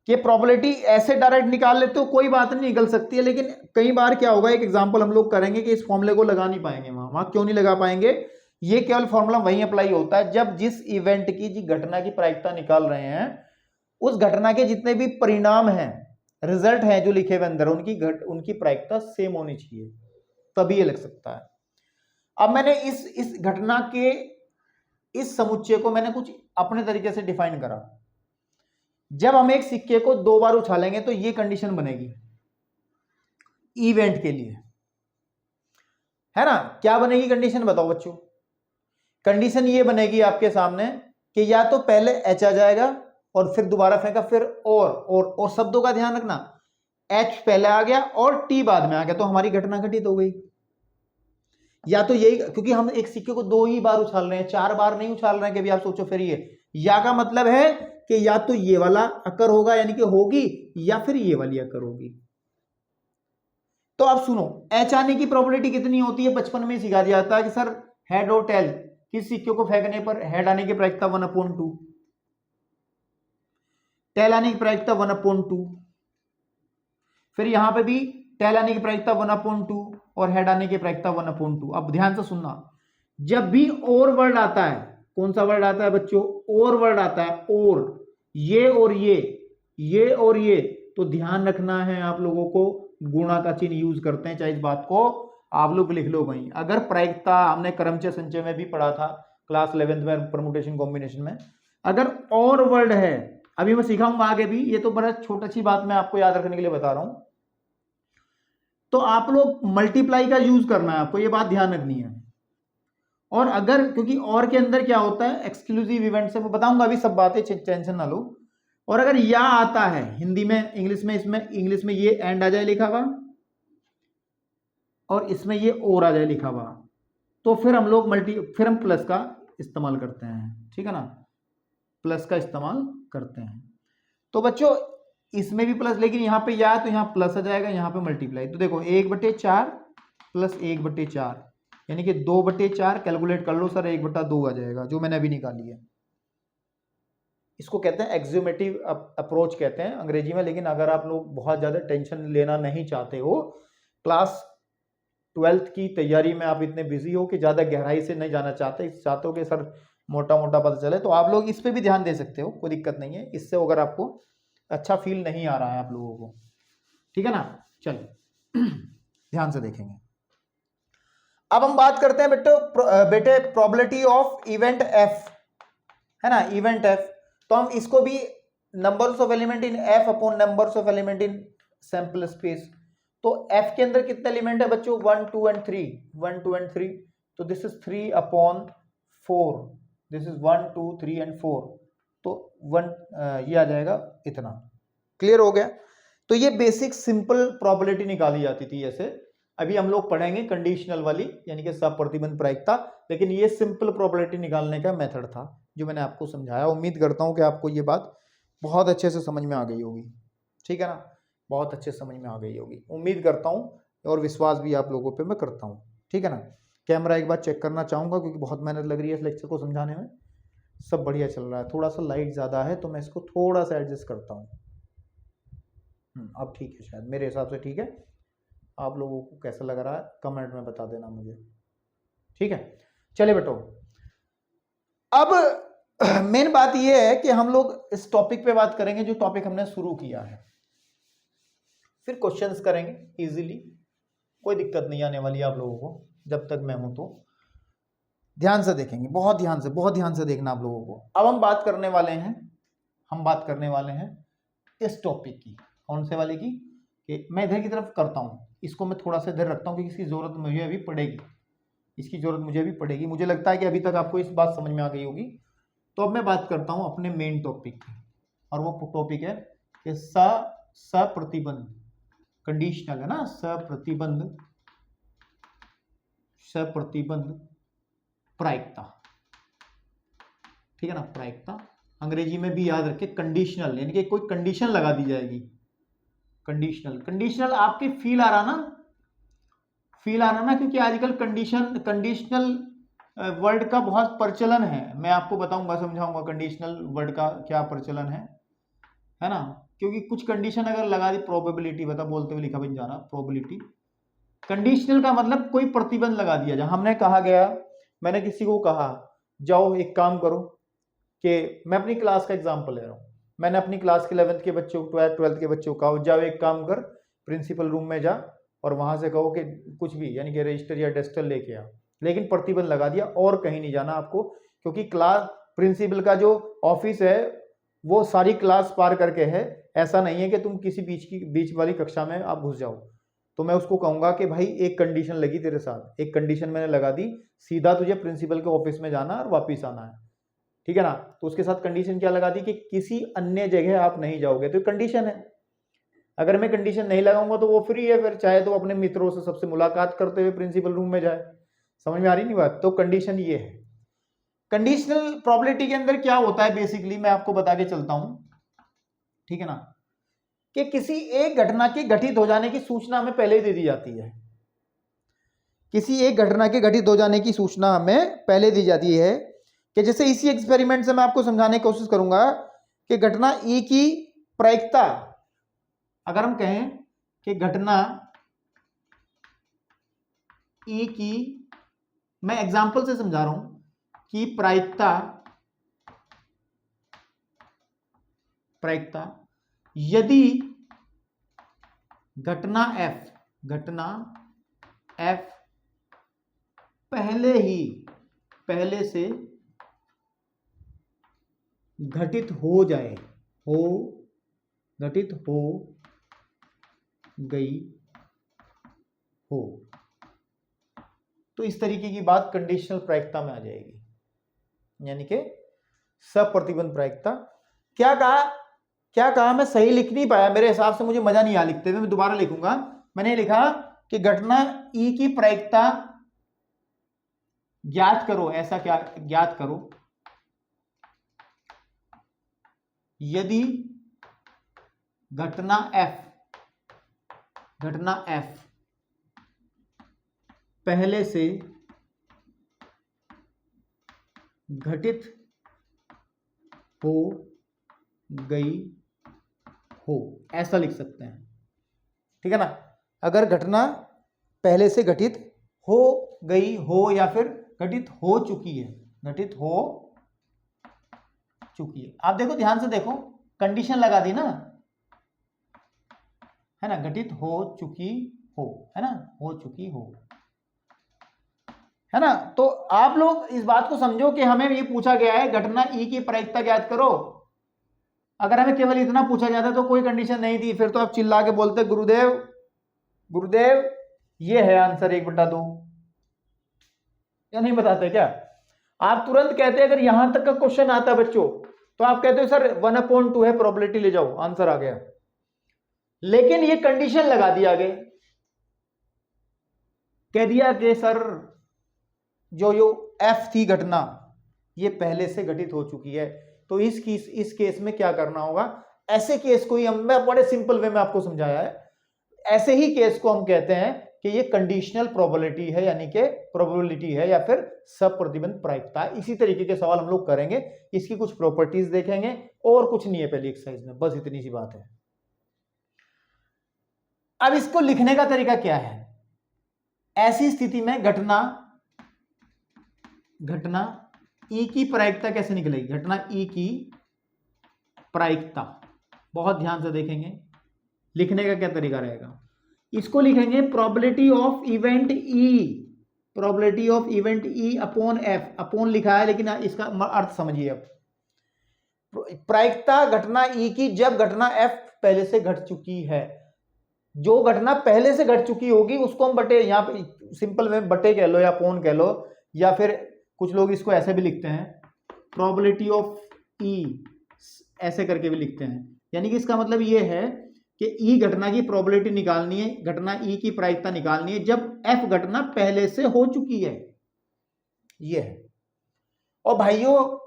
कि प्रोबेबिलिटी ऐसे डायरेक्ट निकाल लेते हो कोई बात नहीं, निकल सकती है, लेकिन कई बार क्या होगा, एक एग्जांपल हम लोग करेंगे कि इस फॉर्मूले को लगा नहीं पाएंगे वहां क्यों नहीं लगा पाएंगे, ये केवल फॉर्मूला वहीं अप्लाई होता है जब जिस इवेंट की, जी घटना की प्रायिकता निकाल रहे हैं, उस घटना के जितने भी परिणाम हैं, रिजल्ट हैं जो लिखे हुए अंदर, उनकी प्रायिकता सेम होनी चाहिए, तभी ये लग सकता है। अब मैंने इस घटना के इस समुच्चय को मैंने कुछ अपने तरीके से डिफाइन करा। जब हम एक सिक्के को 2 बार उछालेंगे तो ये कंडीशन बनेगी इवेंट के लिए, है ना। क्या बनेगी कंडीशन, बताओ बच्चों। कंडीशन ये बनेगी आपके सामने कि या तो पहले H आ जाएगा और फिर दोबारा फेंका, फिर और शब्दों का ध्यान रखना, H पहले आ गया और T बाद में आ गया, तो हमारी घटना घटित हो गई। या तो यही, क्योंकि हम एक सिक्के को 2 ही बार उछाल रहे हैं, 4 बार नहीं उछाल रहे हैं, कभी आप सोचो। फिर ये या का मतलब है कि या तो ये वाला अकर होगा, यानी कि होगी, या फिर ये वाली अकर होगी। तो अब सुनो, H आने की प्रोबेबिलिटी कितनी होती है, बचपन में सिखा दिया जाता है कि सर हेड और टेल, किस सिक्के को फेंकने पर हेड आने की प्रायिकता 1/2, टेल आने की प्रायिकता 1/2, फिर यहां पे भी टेल आने की प्रायिकता 1/2 और हेड आने की प्रायिकता 1/2। अब ध्यान से सुनना, जब भी और वर्ड आता है, कौन सा वर्ड आता है बच्चों, और वर्ड आता है, और ये और ये और ये, तो ध्यान रखना है आप लोगों को, गुणा का चिन्ह यूज करते हैं, चाहे इस बात को आप लोग लिख लो वहीं। अगर प्रायिकता हमने क्रमचय संचय में भी पढ़ा था क्लास 11th में परमुटेशन कॉम्बिनेशन में, अगर और वर्ड है, अभी मैं सिखाऊंगा आगे भी, ये तो बड़ा छोटी सी बात मैं आपको याद रखने के लिए बता रहा हूं, तो आप लोग मल्टीप्लाई का यूज करना है, आपको ये बात ध्यान रखनी है। और अगर, क्योंकि और के अंदर क्या होता है, एक्सक्लूसिव इवेंट से, मैं बताऊंगा अभी सब बातें, टेंशन ना लो। और अगर या आता है हिंदी में, इंग्लिश में, इसमें इंग्लिश में ये एंड आ जाए लिखा हुआ और इसमें ये और आ जाए लिखा हुआ, तो फिर हम लोग फिर हम प्लस का इस्तेमाल करते हैं, ठीक है ना, प्लस का इस्तेमाल करते हैं। तो बच्चों इसमें भी प्लस, लेकिन यहां पे या तो यहां प्लस आ जाएगा, यहां पे मल्टीप्लाई, तो देखो 1/4 प्लस 1/4 यानी कि 2/4, कैलकुलेट कर लो सर, 1/2 आ जाएगा, जो मैंने अभी निकाली है। इसको कहते हैं एक्सियोमेटिव अप्रोच कहते हैं अंग्रेजी में, लेकिन अगर आप लोग बहुत ज्यादा टेंशन लेना नहीं चाहते हो, क्लास 12th की तैयारी में आप इतने बिजी हो कि ज्यादा गहराई से नहीं जाना चाहते हो कि सर मोटा मोटा पता चले, तो आप लोग इस पे भी ध्यान दे सकते हो, कोई दिक्कत नहीं है इससे, अगर आपको अच्छा फील नहीं आ रहा है आप लोगों को, ठीक है ना। चलिए ध्यान से देखेंगे। अब हम बात करते हैं बेटे प्रोबेबिलिटी ऑफ इवेंट एफ, है ना, इवेंट एफ। तो हम इसको भी numbers of element in F upon numbers of element in sample space, तो एफ के अंदर कितने एलिमेंट है बच्चों, 1 2 एंड 3, 1 2 एंड 3, तो this is 3/4, this is 1 2 3 and 4, तो 1 ये आ जाएगा इतना। क्लियर हो गया। तो ये बेसिक सिंपल प्रोबेबिलिटी निकाली जाती थी ऐसे, अभी हम लोग पढ़ेंगे कंडीशनल वाली, यानी कि सप्रतिबंध प्रायिकता, लेकिन ये सिंपल प्रोबेबिलिटी निकालने का मेथड था जो मैंने आपको समझाया। उम्मीद करता हूं कि आपको ये बात बहुत अच्छे से समझ में आ गई होगी, ठीक है ना, बहुत अच्छे समझ में आ गई होगी, उम्मीद करता हूं, और विश्वास भी आप लोगों पे मैं करता हूं, ठीक है ना। कैमरा एक बार चेक करना चाहूंगा, क्योंकि बहुत मेहनत लग रही है इस लेक्चर को समझाने में। सब बढ़िया चल रहा है, थोड़ा सा लाइट ज़्यादा है तो मैं इसको थोड़ा सा एडजस्ट करता हूँ। अब ठीक है, शायद मेरे हिसाब से ठीक है। आप लोगों को कैसा लग रहा है कमेंट में बता देना मुझे, ठीक है। चलिए बेटो, अब मेन बात यह है कि हम लोग इस टॉपिक पे बात करेंगे जो टॉपिक हमने शुरू किया है, फिर क्वेश्चंस करेंगे इजीली, कोई दिक्कत नहीं आने वाली आप लोगों को, जब तक मैं हूं तो ध्यान से देखेंगे, बहुत ध्यान से देखना आप लोगों को। अब हम बात करने वाले हैं इस टॉपिक की, कौन से वाले की, कि मैं इधर की तरफ करता हूं, इसको मैं थोड़ा सा इधर रखता हूं क्योंकि इसकी जरूरत मुझे अभी पड़ेगी, मुझे लगता है कि अभी तक आपको इस बात समझ में आ गई होगी। तो अब मैं बात करता हूं अपने मेन टॉपिक की, और वो टॉपिक है कि सप्रतिबंध, कंडीशनल है ना, सप्रतिबंध प्रायिकता, ठीक है ना, प्रायिकता अंग्रेजी में भी याद रखे कंडीशनल, यानी कि कोई कंडीशन लगा दी जाएगी, कंडीशनल आपके फील आ रहा ना, क्योंकि आजकल कंडीशनल वर्ड का बहुत प्रचलन है, मैं आपको बताऊंगा, समझाऊंगा कंडीशनल वर्ड का क्या प्रचलन है ना, क्योंकि कुछ कंडीशन अगर लगा दी, प्रोबेबिलिटी बता बोलते हुए लिखा बन जाना, प्रोबेबिलिटी, कंडीशनल का मतलब कोई प्रतिबंध लगा दिया, जहां हमने कहा गया, मैंने किसी को कहा जाओ एक काम करो, कि मैं अपनी क्लास का एग्जांपल ले रहा हूं, मैंने अपनी क्लास के 11th के बच्चों को, 12th के बच्चों को कहा जाओ एक काम कर, प्रिंसिपल रूम में जा और वहां से कहो कि कुछ भी, यानी कि रजिस्टर या डेस्टर लेके आ, लेकिन प्रतिबंध लगा दिया और कहीं नहीं जाना आपको, क्योंकि क्लास प्रिंसिपल का जो ऑफिस है वो सारी क्लास पार करके है, ऐसा नहीं है कि तुम किसी बीच वाली कक्षा में आप घुस जाओ। तो मैं उसको कहूंगा कि भाई एक कंडीशन लगी तेरे साथ, एक कंडीशन मैंने लगा दी, सीधा तुझे प्रिंसिपल के ऑफिस में जाना और वापिस आना है, ठीक है ना। तो उसके साथ कंडीशन क्या लगा दी कि किसी अन्य जगह आप नहीं जाओगे, तो कंडीशन है। अगर मैं कंडीशन नहीं लगाऊंगा तो वो फ्री है, फिर चाहे तो अपने मित्रों से सबसे मुलाकात करते हुए प्रिंसिपल रूम में जाए, समझ में आ रही नहीं बात। तो कंडीशन ये है। कंडीशनल प्रोबेबिलिटी के अंदर क्या होता है बेसिकली, मैं आपको बता के चलता हूं, ठीक है ना, कि किसी एक घटना के घटित हो जाने की सूचना हमें पहले ही दे दी जाती है। किसी एक घटना के घटित हो जाने की सूचना हमें पहले दी जाती है। कि जैसे इसी एक्सपेरिमेंट से मैं आपको समझाने की कोशिश करूंगा कि घटना ई की प्रायिकता, अगर हम कहें कि घटना ई की, मैं एग्जांपल से समझा रहा हूं कि प्रायिकता यदि घटना एफ पहले से घटित हो गई हो, तो इस तरीके की बात कंडीशनल प्रायिकता में आ जाएगी, यानी कि सप्रतिबंध प्रायिकता। क्या कहा मैं सही लिख नहीं पाया, मेरे हिसाब से मुझे मजा नहीं आया लिखते हुए, मैं दोबारा लिखूंगा। मैंने लिखा कि घटना ई की प्रायिकता ज्ञात करो, ऐसा क्या ज्ञात करो यदि घटना एफ पहले से घटित हो गई हो, ऐसा लिख सकते हैं, ठीक है ना। अगर घटना पहले से घटित हो गई हो या फिर घटित हो चुकी है, आप देखो, ध्यान से देखो, कंडीशन लगा दी ना, है ना, घटित हो चुकी हो, है ना, हो चुकी हो, है ना। तो आप लोग इस बात को समझो कि हमें ये पूछा गया है घटना ई की प्रायिकता ज्ञात करो। अगर हमें केवल इतना पूछा जाता तो कोई कंडीशन नहीं थी, फिर तो आप चिल्ला के बोलते गुरुदेव ये है आंसर 1/2, या नहीं बताते क्या? आप तुरंत कहते अगर यहां तक का क्वेश्चन आता बच्चों तो आप कहते हो सर 1/2 है, प्रोबेबिलिटी ले जाओ, आंसर आ गया। लेकिन ये कंडीशन लगा दिया आगे, कह दिया कि सर जो एफ थी घटना ये पहले से घटित हो चुकी है, तो इस केस में क्या करना होगा। ऐसे केस को ही मैं बड़े सिंपल वे में आपको समझाया है, ऐसे ही केस को हम कहते हैं कि ये कंडीशनल प्रोबेबिलिटी है, यानी कि प्रोबेबिलिटी है या फिर सप्रतिबंध प्रायिकता। इसी तरीके के सवाल हम लोग करेंगे, इसकी कुछ प्रॉपर्टीज देखेंगे और कुछ नहीं है पहली एक्सरसाइज में, बस इतनी सी बात है। अब इसको लिखने का तरीका क्या है, ऐसी स्थिति में घटना ई की प्रायिकता कैसे निकलेगी। घटना ई की प्रायिकता बहुत ध्यान से देखेंगे, लिखने का क्या तरीका रहेगा। इसको लिखेंगे probability of event E upon F, upon लिखा है लेकिन इसका अर्थ समझिए। अब प्रायिकता घटना ई की जब घटना एफ पहले से घट चुकी है, जो घटना पहले से घट चुकी होगी उसको हम बटे, यहां पे सिंपल में बटे कह लो या अपॉन कह लो, या फिर कुछ लोग इसको ऐसे भी लिखते हैं प्रोबेबिलिटी ऑफ ई, ऐसे करके भी लिखते हैं। यानी कि इसका मतलब ये है कि ई घटना की प्रोबेबिलिटी निकालनी है, घटना ई की प्रायिकता निकालनी है जब एफ घटना पहले से हो चुकी है, ये है। और भाइयों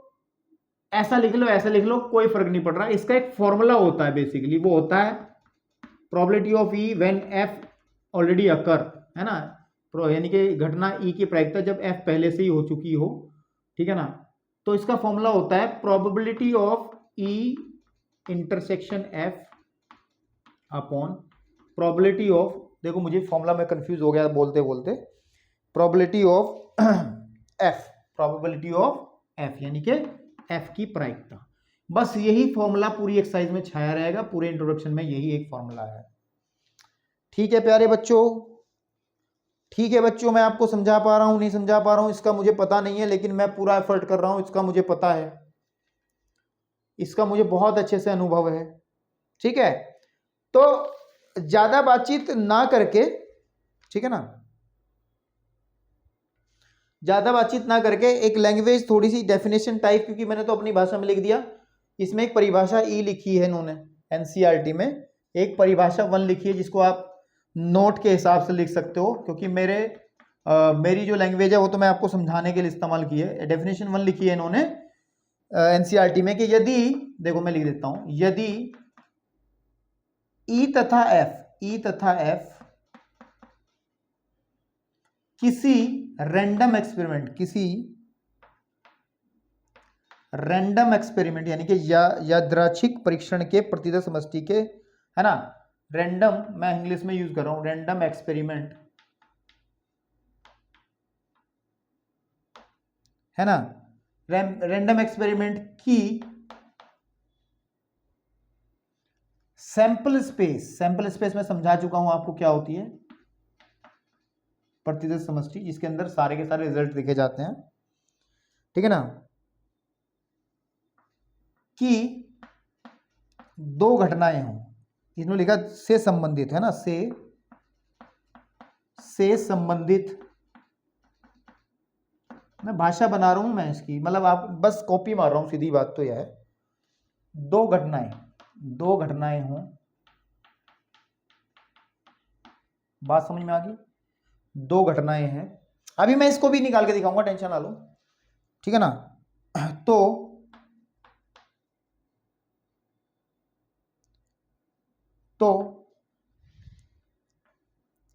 ऐसा लिख लो ऐसा लिख लो, कोई फर्क नहीं पड़ रहा, इसका एक फॉर्मूला होता है बेसिकली, वो होता है probability of E when F already occur, है ना, यानी कि घटना ई की प्रायिकता जब एफ पहले से ही हो चुकी हो, ठीक है ना। तो इसका फॉर्मूला होता है probability of E intersection F upon probability of, देखो मुझे फॉर्मूला में कंफ्यूज हो गया बोलते बोलते, प्रोबेबिलिटी ऑफ एफ यानी कि एफ की प्रायिकता। बस यही फॉर्मूला पूरी एक्सरसाइज में छाया रहेगा, पूरे इंट्रोडक्शन में यही एक फॉर्मूला है। ठीक है प्यारे बच्चों, ठीक है बच्चों, मैं आपको समझा पा रहा हूं नहीं समझा पा रहा हूं इसका मुझे पता नहीं है, लेकिन मैं पूरा एफर्ट कर रहा हूं, इसका मुझे पता है, इसका मुझे बहुत अच्छे से अनुभव है। ठीक है, तो ज्यादा बातचीत ना करके, ठीक है ना, ज्यादा बातचीत ना करके एक लैंग्वेज थोड़ी सी डेफिनेशन टाइप, क्योंकि मैंने तो अपनी भाषा में लिख दिया, इसमें एक परिभाषा ई लिखी है इन्होंने एनसीईआरटी में, एक परिभाषा 1 लिखी है जिसको आप नोट के हिसाब से लिख सकते हो, क्योंकि मेरी जो लैंग्वेज है वो तो मैं आपको समझाने के लिए इस्तेमाल की है। डेफिनेशन 1 लिखी है इन्होंने एनसीईआरटी में कि यदि, देखो मैं लिख देता हूं, यदि ई तथा एफ किसी रैंडम एक्सपेरिमेंट, किसी रैंडम एक्सपेरिमेंट यानी कि यादृच्छिक परीक्षण के प्रतिदर समष्टि के, है ना, रैंडम मैं इंग्लिश में यूज कर रहा हूं, रैंडम एक्सपेरिमेंट, है ना, रैंडम एक्सपेरिमेंट की सैंपल स्पेस, सैंपल स्पेस में समझा चुका हूं आपको क्या होती है, प्रतिदर समष्टि जिसके अंदर सारे के सारे रिजल्ट लिखे जाते हैं, ठीक है ना, कि दो घटनाएं हों, इसमें लिखा से संबंधित, है ना, से संबंधित, मैं भाषा बना रहा हूं मैं इसकी, मतलब आप बस कॉपी मार रहा हूं, सीधी बात तो यह है, दो घटनाएं हों, बात समझ में आ गई, दो घटनाएं हैं, अभी मैं इसको भी निकाल के दिखाऊंगा, टेंशन ना लो, ठीक है ना। तो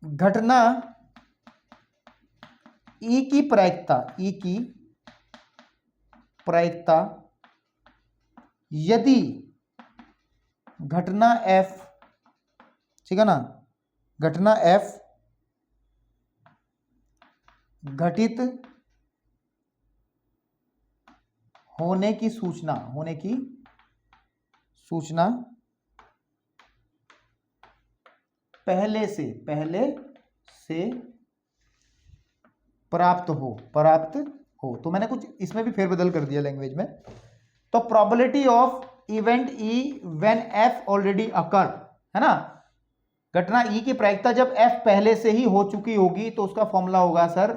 घटना ई की प्रायिकता यदि घटना एफ, ठीक है ना, घटना एफ घटित होने की सूचना पहले से प्राप्त हो, तो मैंने कुछ इसमें भी फेरबदल कर दिया लैंग्वेज में। तो probability of event E when F already occur, है ना, घटना ई की प्रायिकता जब एफ पहले से ही हो चुकी होगी तो उसका फॉर्मूला होगा सर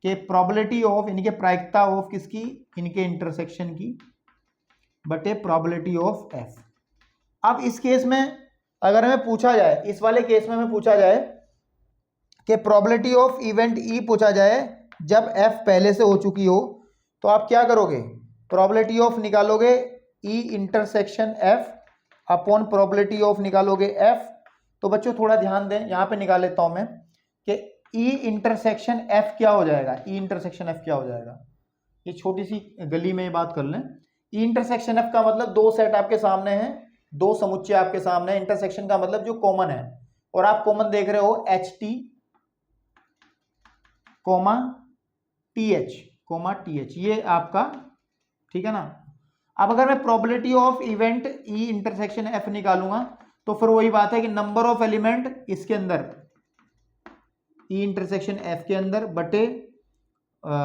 कि प्रोबेबिलिटी ऑफ, यानी कि प्रायिकता ऑफ किसकी, इनके इंटरसेक्शन की बटे प्रोबेबिलिटी ऑफ एफ। अब इस केस में अगर हमें पूछा जाए, इस वाले केस में हमें पूछा जाए कि प्रोबेबिलिटी ऑफ इवेंट ई पूछा जाए जब एफ पहले से हो चुकी हो, तो आप क्या करोगे, प्रोबेबिलिटी ऑफ निकालोगे ई intersection F upon probability of निकालोगे एफ। तो बच्चों थोड़ा ध्यान दें, यहां पे निकाल लेता हूं मैं कि ई इंटरसेक्शन एफ क्या हो जाएगा, ई इंटरसेक्शन एफ क्या हो जाएगा, ये छोटी सी गली में बात कर लें। ई इंटरसेक्शन एफ का मतलब दो सेट आपके सामने हैं, दो समुच्चय आपके सामने है, इंटरसेक्शन का मतलब जो कॉमन है, और आप कॉमन देख रहे हो H T comma T H, ये आपका, ठीक है ना। अब अगर मैं probability of event E intersection F निकालूंगा तो फिर वही बात है कि नंबर ऑफ एलिमेंट इसके अंदर ई इंटरसेक्शन एफ के अंदर बटे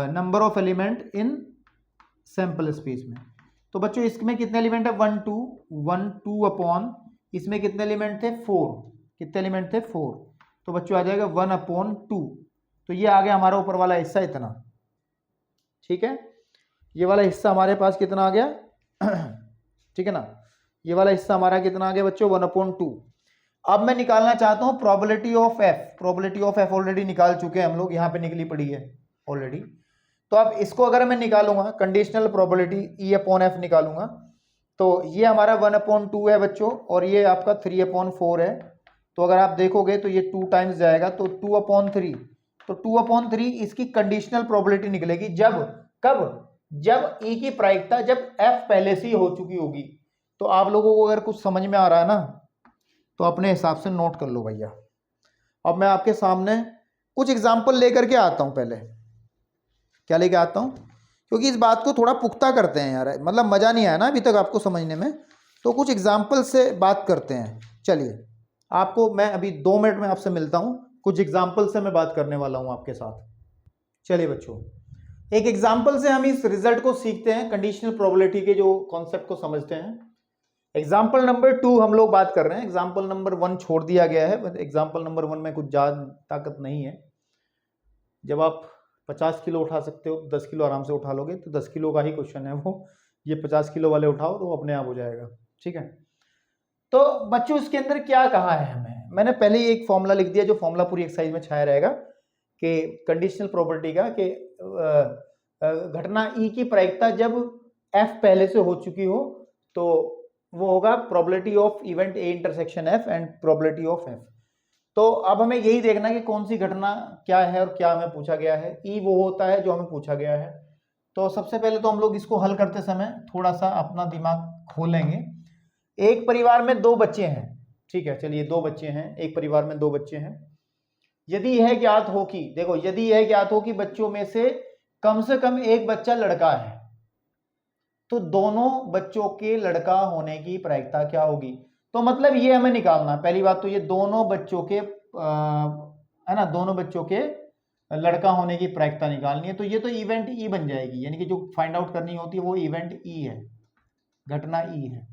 number of element in sample space में। तो बच्चों इसमें कितने एलिमेंट है, 1 2 अपॉन, इसमें कितने एलिमेंट थे, 4, कितने एलिमेंट थे, 4, तो बच्चों आ जाएगा 1/2। तो ये आ गया हमारा ऊपर वाला हिस्सा इतना, ठीक है, ये वाला हिस्सा हमारे पास कितना आ गया ठीक है ना, ये वाला हिस्सा हमारा कितना आ गया बच्चों, 1/2। अब मैं निकालना चाहता हूं probability of F, probability of F already निकाल चुके हैं हम लोग, यहां पे निकली पड़ी है ऑलरेडी। तो अब इसको अगर मैं निकालूंगा conditional probability E upon F निकालूंगा, तो ये हमारा 1/2 है बच्चों, और ये आपका 3/4 है। तो अगर आप देखोगे तो ये 2 टाइम्स जाएगा, तो 2/3, तो 2/3 इसकी कंडीशनल प्रोबेबिलिटी निकलेगी जब, कब, जब ई की प्रायिकता जब एफ पहले से ही हो चुकी होगी। तो आप लोगों को अगर कुछ समझ में आ रहा है ना तो अपने हिसाब से नोट कर लो भैया। अब मैं आपके सामने कुछ एग्जाम्पल लेकर के आता हूं, पहले क्या लेके आता हूं, क्योंकि इस बात को थोड़ा पुख्ता करते हैं यार, मतलब मजा नहीं आया ना अभी तक आपको समझने में, तो कुछ एग्जाम्पल से बात करते हैं। चलिए आपको मैं अभी 2 मिनट में आपसे मिलता हूं, कुछ एग्जाम्पल से मैं बात करने वाला हूं आपके साथ। चलिए बच्चों, एक एग्जाम्पल से हम इस रिजल्ट को सीखते हैं, कंडीशनल प्रोबेबिलिटी के जो कॉन्सेप्ट को समझते हैं। एग्जाम्पल नंबर 2 हम लोग बात कर रहे हैं, एग्जाम्पल नंबर 1 छोड़ दिया गया है, एग्जाम्पल नंबर 1 में कुछ ज़्यादा ताकत नहीं है। जब आप 50 किलो उठा सकते हो 10 किलो आराम से उठा लोगे, तो 10 किलो का ही क्वेश्चन है वो, ये 50 किलो वाले उठाओ तो अपने आप हो जाएगा, ठीक है। तो बच्चों इसके अंदर क्या कहा है हमें, मैंने पहले ही एक फॉर्मूला लिख दिया, जो फॉर्मूला पूरी एक्सरसाइज में छाया रहेगा, कि कंडीशनल प्रोबेबिलिटी का कि घटना ई की प्रायिकता जब एफ पहले से हो चुकी हो तो वो होगा probability of event A intersection F and probability of F. तो अब हमें यही देखना है कि कौन सी घटना क्या है और क्या हमें पूछा गया है। ई वो होता है जो हमें पूछा गया है। तो सबसे पहले तो हम लोग इसको हल करते समय थोड़ा सा अपना दिमाग खोलेंगे। एक परिवार में 2 बच्चे हैं, ठीक है, चलिए 2 बच्चे हैं, एक परिवार में 2 बच्चे हैं। यदि यह ज्ञात हो कि, देखो, यदि यह ज्ञात हो कि बच्चों में से कम एक बच्चा लड़का है, तो दोनों बच्चों के लड़का होने की प्रायिकता क्या होगी। तो मतलब ये हमें निकालना है। पहली बात तो ये दोनों बच्चों के है ना, दोनों बच्चों के लड़का होने की प्रायिकता निकालनी है। तो ये तो इवेंट ई बन जाएगी, यानी कि जो फाइंड आउट करनी होती है वो इवेंट ई है, घटना ई है।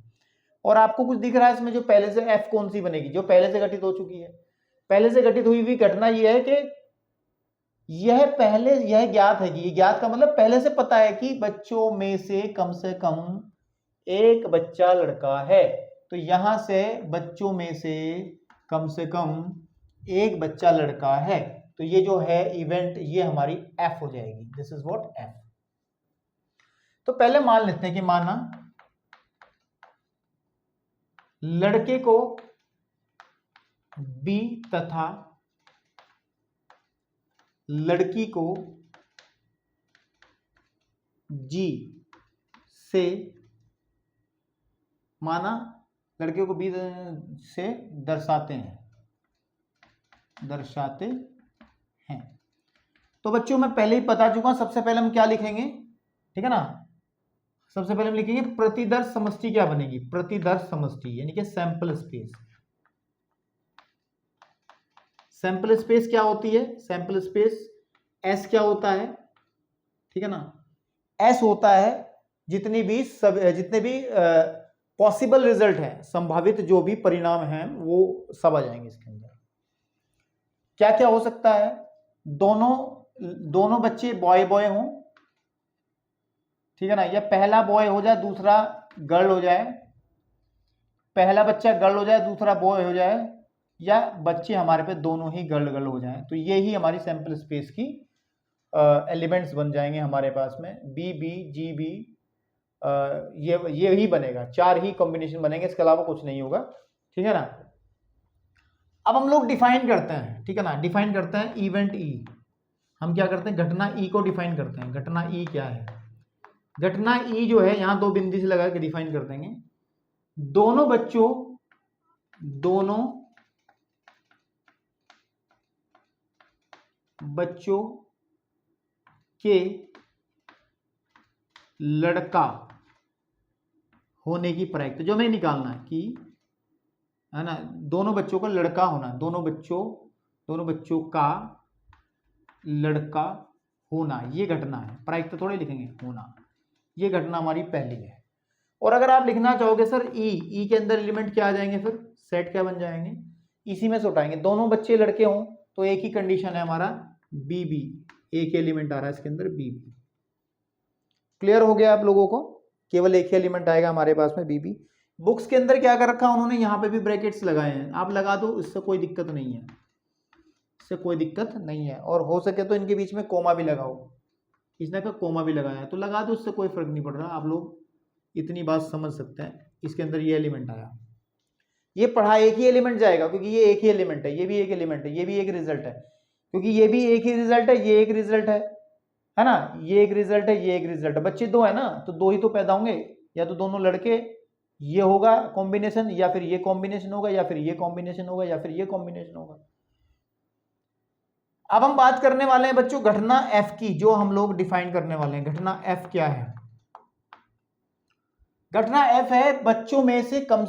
और आपको कुछ दिख रहा है इसमें, जो पहले से एफ कौन सी बनेगी, जो पहले से घटित हो चुकी है। पहले से घटित हुई हुई घटना यह है कि यह ज्ञात है कि, ये ज्ञात का मतलब पहले से पता है कि बच्चों में से कम एक बच्चा लड़का है। तो यहां से बच्चों में से कम एक बच्चा लड़का है, तो ये जो है इवेंट, ये हमारी एफ हो जाएगी। This is what F. तो पहले मान लेते हैं कि माना लड़के को बी तथा लड़की को जी से, माना लड़के को बी से दर्शाते हैं। तो बच्चों मैं पहले ही बता चुका हूं, सबसे पहले हम क्या लिखेंगे, ठीक है ना, सबसे पहले हम लिखेंगे प्रतिदर्श समष्टि क्या बनेगी, प्रतिदर्श समष्टि, यानी कि सैंपल स्पेस। सैंपल स्पेस क्या होती है, सैंपल स्पेस एस क्या होता है, ठीक है ना, एस होता है जितने भी पॉसिबल रिजल्ट हैं, संभावित जो भी परिणाम हैं वो सब आ जाएंगे इसके अंदर। क्या क्या हो सकता है, दोनों बच्चे बॉय हों, ठीक है ना, या पहला बॉय हो जाए दूसरा गर्ल हो जाए, पहला बच्चा गर्ल हो जाए दूसरा बॉय हो जाए, या बच्चे हमारे पे दोनों ही गर्ल हो जाए। तो ये ही हमारी सैंपल स्पेस की एलिमेंट्स बन जाएंगे हमारे पास में, बी बी जी बी, ये ही बनेगा, 4 ही कॉम्बिनेशन बनेंगे, इसके अलावा कुछ नहीं होगा, ठीक है ना। अब हम लोग डिफाइन करते हैं, ठीक है ना, डिफाइन करते हैं इवेंट ई। हम क्या करते हैं, घटना ई को डिफाइन करते हैं। घटना ई क्या है, घटना ई जो है यहां 2 बिंदु से लगा के डिफाइन कर देंगे। दोनों बच्चों के लड़का होने की प्रायिकता जो हमें निकालना है कि, है ना, दोनों बच्चों का लड़का होना, दोनों बच्चों का लड़का होना, ये घटना है, प्रायिकता थोड़े लिखेंगे, होना, ये घटना हमारी पहली है। और अगर आप लिखना चाहोगे सर ई के अंदर एलिमेंट क्या आ जाएंगे, फिर सेट क्या बन जाएंगे, इसी में से उठाएंगे। दोनों बच्चे लड़के हों तो एक ही कंडीशन है हमारा बी बी, एक एलिमेंट आ रहा है इसके अंदर बी बी। क्लियर हो गया आप लोगों को, केवल एक ही एलिमेंट आएगा हमारे पास में बी बी। बुक्स के अंदर क्या कर रखा उन्होंने, यहाँ पे भी ब्रैकेट्स लगाए हैं, आप लगा दो, इससे कोई दिक्कत नहीं है, इससे कोई दिक्कत नहीं है। और हो सके तो इनके बीच में कोमा भी लगाओ, इसने का कोमा भी लगाया है तो लगा दो, इससे कोई फर्क नहीं पड़ रहा, आप लोग इतनी बात समझ सकते हैं। इसके अंदर ये एलिमेंट आया, ये पढ़ा एक ही एलिमेंट जाएगा, क्योंकि ये एक ही एलिमेंट है, ये भी एक एलिमेंट है, ये भी एक रिजल्ट है, क्योंकि ये भी एक ही रिजल्ट है, ये एक रिजल्ट है ना, ये एक रिजल्ट है, ये एक रिजल्ट है। बच्चे 2 है ना, तो 2 ही तो पैदा होंगे, या तो दोनों लड़के, ये होगा कॉम्बिनेशन, या फिर ये कॉम्बिनेशन होगा, या फिर ये कॉम्बिनेशन होगा, या फिर ये कॉम्बिनेशन होगा। अब हम बात करने वाले हैं बच्चों घटना एफ की, जो हम लोग डिफाइन करने वाले हैं। घटना एफ क्या है, घटना एफ है बच्चों में से कम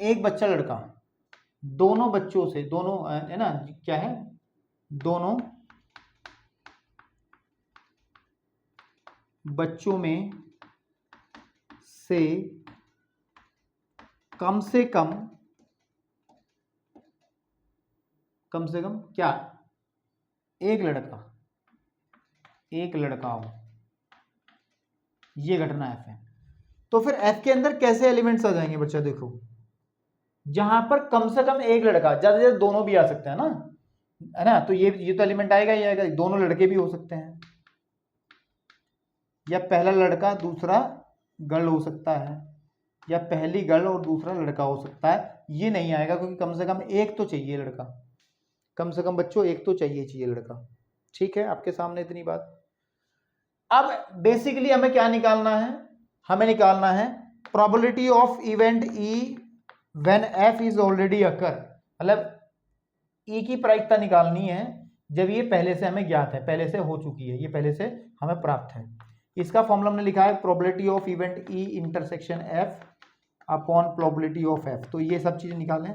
एक बच्चा लड़का, दोनों बच्चों से, दोनों है ना, क्या है, दोनों बच्चों में से कम क्या, एक लड़का हो, ये घटना एफ है। तो फिर एफ के अंदर कैसे एलिमेंट्स आ जाएंगे बच्चा, देखो, जहां पर कम से कम एक लड़का, ज्यादा से ज्यादा दोनों भी आ सकते हैं ना, है ना, तो ये तो एलिमेंट आएगा ही आएगा, दोनों लड़के भी हो सकते हैं, या पहला लड़का दूसरा गर्ल हो सकता है, या पहली गर्ल और दूसरा लड़का हो सकता है। ये नहीं आएगा क्योंकि कम से कम एक तो चाहिए लड़का, कम से कम बच्चों एक तो चाहिए लड़का। ठीक है, आपके सामने इतनी बात। अब बेसिकली हमें क्या निकालना है, हमें निकालना है probability of event E when F is already occur, मतलब ई की प्रायिकता निकालनी है जब ये पहले से हमें ज्ञात है, पहले से हो चुकी है, ये पहले से हमें प्राप्त है। इसका फॉर्मूला हमने लिखा है probability of event E intersection F upon probability of F. तो ये सब चीजें निकालें।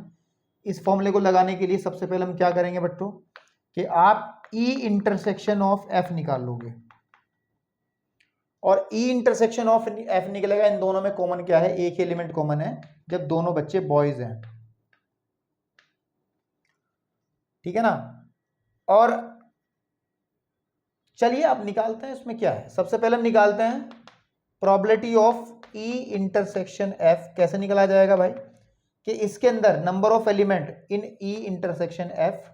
इस फॉर्मूले को लगाने के लिए सबसे पहले हम क्या करेंगे बच्चों कि आप ई इंटरसेक्शन ऑफ एफ निकाल लोगे, और ई इंटरसेक्शन ऑफ एफ निकलेगा। इन दोनों में कॉमन क्या है, एक एलिमेंट कॉमन है जब दोनों बच्चे बॉयज हैं, ठीक है ना। और चलिए अब निकालते हैं, इसमें क्या है। सबसे पहले हम निकालते हैं probability of E intersection F. कैसे निकला जाएगा भाई कि इसके अंदर number of element in E intersection F